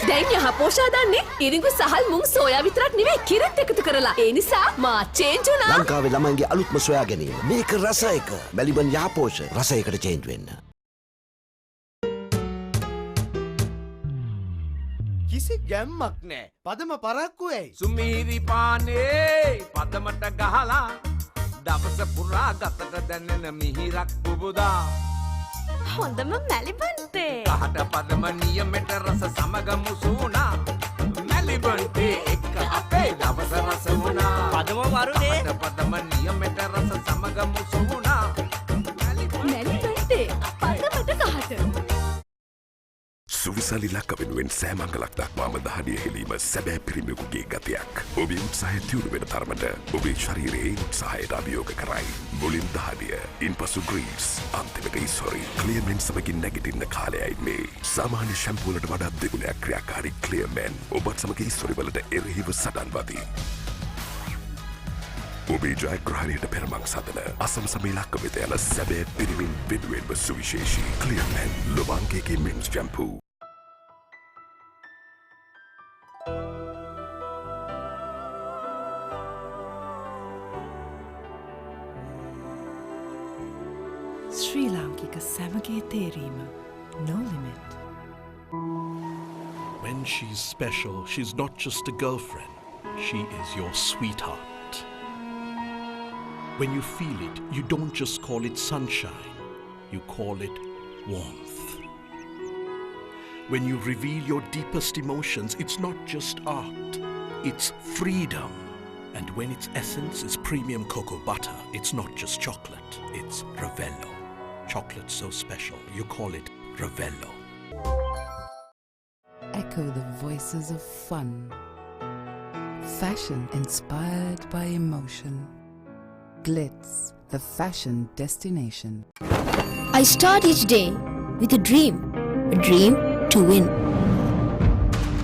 දැන් යහපෝෂා දන්නේ ඉරිඟු සහල් මුං soya විතරක් නෙවෙයි කිරිත් එකතු කරලා. ඒ නිසා මා change වුණා. ලංකාවේ ළමයින්ගේ අලුත්ම සොයා ගැනීම. මේක රස එක. මැලිබන් යහපෝෂ රස එකට චේන්ජ් වෙන්න. කිසි ගැම්මක් නෑ. පදම පරක්කු ඇයි? සුමීරි පානේ පදමට ගහලා දවස පුරා ගතට දැනෙන මිහිරක් පුබුදා. හොඳම මැලිබන්තේ. කහට පදම නියමෙට රස සමග මුසුණා. මැලිබන්තේ එක්ක අපේ දවස රස වුණා. පදම වරුනේ. කහට පදම නියමෙට රස සමග මුසුණා. මැලිබන්තේ පදමට කහට. සුවිසලි ලක්ක වෙනුවෙන් සෑමංගලක් දක්වාම දහඩිය හෙලීම සැබෑ පිරිමියෙකුගේ ගතියක්. ඔබේ උත්සාහය තියුණු වෙන තරමට ඔබේ ශරීරයේ උත්සාහයට අභියෝග කරයි. මුලින් දහඩිය, ඉන්පසු ග්‍රීස්, අන්තිමට ඉස්හොරි. ක්ලියර්මෙන් සමගින් නැගිටින්න කාලයයි මේ. සාමාන්‍ය ෂැම්පූ වලට වඩා දෙගුණයක් ක්‍රියාකාරී ක්ලියර්මෙන් ඔබත් සමග ඉස්හොරි වලට එරෙහිව සටන් වදී. ඔබේ ජයග්‍රහණයට පෙරමං සදන අසමසම ඉලක්ක වෙත යන සැබෑ පිරිමින් වෙනුවෙන්ම සුවිශේෂී ක්ලියර්මෙන් ලොබාංගේගේ මෙන්ස් ෂැම්පූ. ශ්‍රී ලාංකික සැමගේ තේරීම no limit. When she's special, she's not just a girlfriend, she is your sweetheart. When you feel it, you don't just call it sunshine, you call it warmth. When you reveal your deepest emotions, it's not just art, it's freedom. And when its essence is premium cocoa butter, it's not just chocolate, it's Ravello. Chocolate so special, you call it Ravello. Echo the voices of fun. Fashion inspired by emotion. Glitz, the fashion destination. I start each day with a dream to win.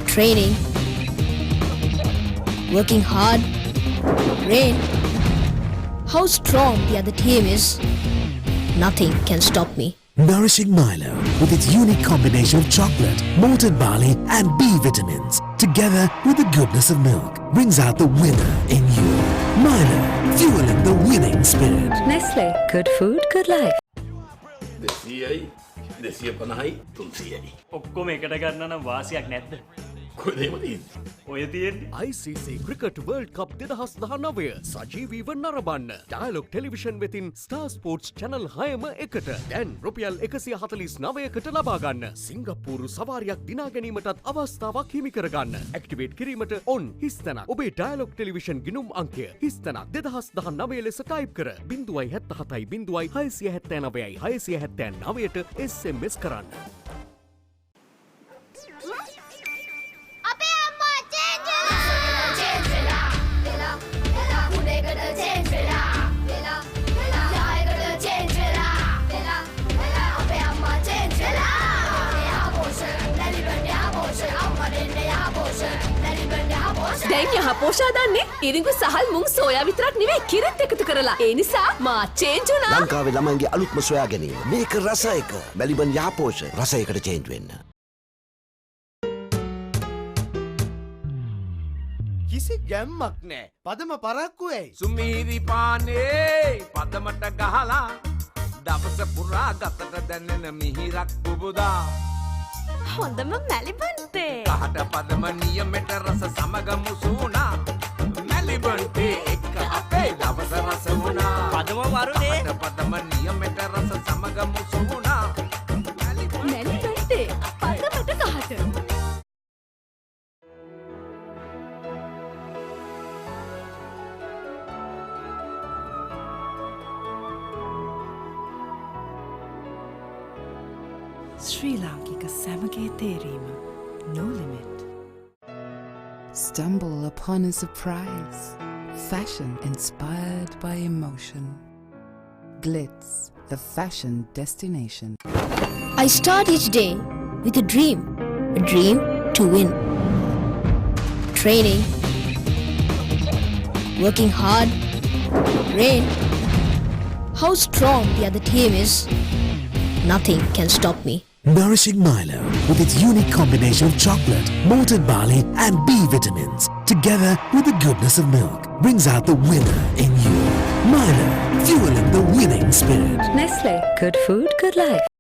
Training, working hard, Rain, how strong the other team is, nothing can stop me. Nourishing Milo with its unique combination of chocolate, malted barley and B vitamins, together with the goodness of milk, brings out the winner in you. Milo, fueling the winning spirit. Nestle, good food, good life. 200යි 250යි 300යි ඔක්කොම එකට ගන්න නම් වාසියක් නැද්ද? කොහෙද එහෙම තියෙන්නේ? ඔය තියෙන්නේ ICC Cricket World Cup 2019 සජීවීව නරඹන්න. ඩයලොග් ටෙලිවිෂන් වෙතින් Star Sports Channel 6ම එකට. දැන් රුපියල් 149කට ලබා ගන්න. සිංගප්පූරු සවාරියක් දිනා ගැනීමටත් අවස්ථාවක් හිමි කරගන්න. ඇක්ටිවේට් කිරීමට ඔන් හිස්තැනක්. ඔබේ ඩයලොග් ටෙලිවිෂන් ගිණුම් අංකය හිස්තැනක් 2019 ලෙස ටයිප් කර 077 679 679ට SMS කරන්න. දැන් යහපෝෂා දන්නේ ඉරිඟු සහල් මුං සෝයා විතරක් නෙවෙයි කිරිත් එකතු කරලා. ඒ නිසා මා චේන්ජ් වුණා. ලංකාවේ ළමයින්ගේ අලුත්ම සොයා ගැනීම. මේක රස එක. මැලිබන් යහපෝෂ රස එකට චේන්ජ් වෙන්න. කිසි ගැම්මක් නෑ. පදම පරක්කු ඇයි? සුමීරි පානේ පදමට ගහලා දවස පුරා ගතට දැනෙන මිහිරක් පුබුදා. හොඳම මැලිබන්තේ. කහට පදම නියමෙට රස සමග මුසුණා. මැලිබන්තේ එක්ක අපේ දවස රස වුණා. පදම වරුනේ. කහට පදම නියමෙට රස සමග මුසුණා. මැලිබන්තේ පදමට කහට. ශ්‍රී ලාංකික සැමගේ තේරීම no limit. Stumble upon a surprise. Fashion inspired by emotion. Glitz, the fashion destination. I start each day with a dream to win. Training, working hard, rain, how strong the other team is, nothing can stop me. Nourishing Milo with its unique combination of chocolate, malted barley and B vitamins, together with the goodness of milk, brings out the winner in you. Milo, fueling the winning spirit. Nestle, good food, good life.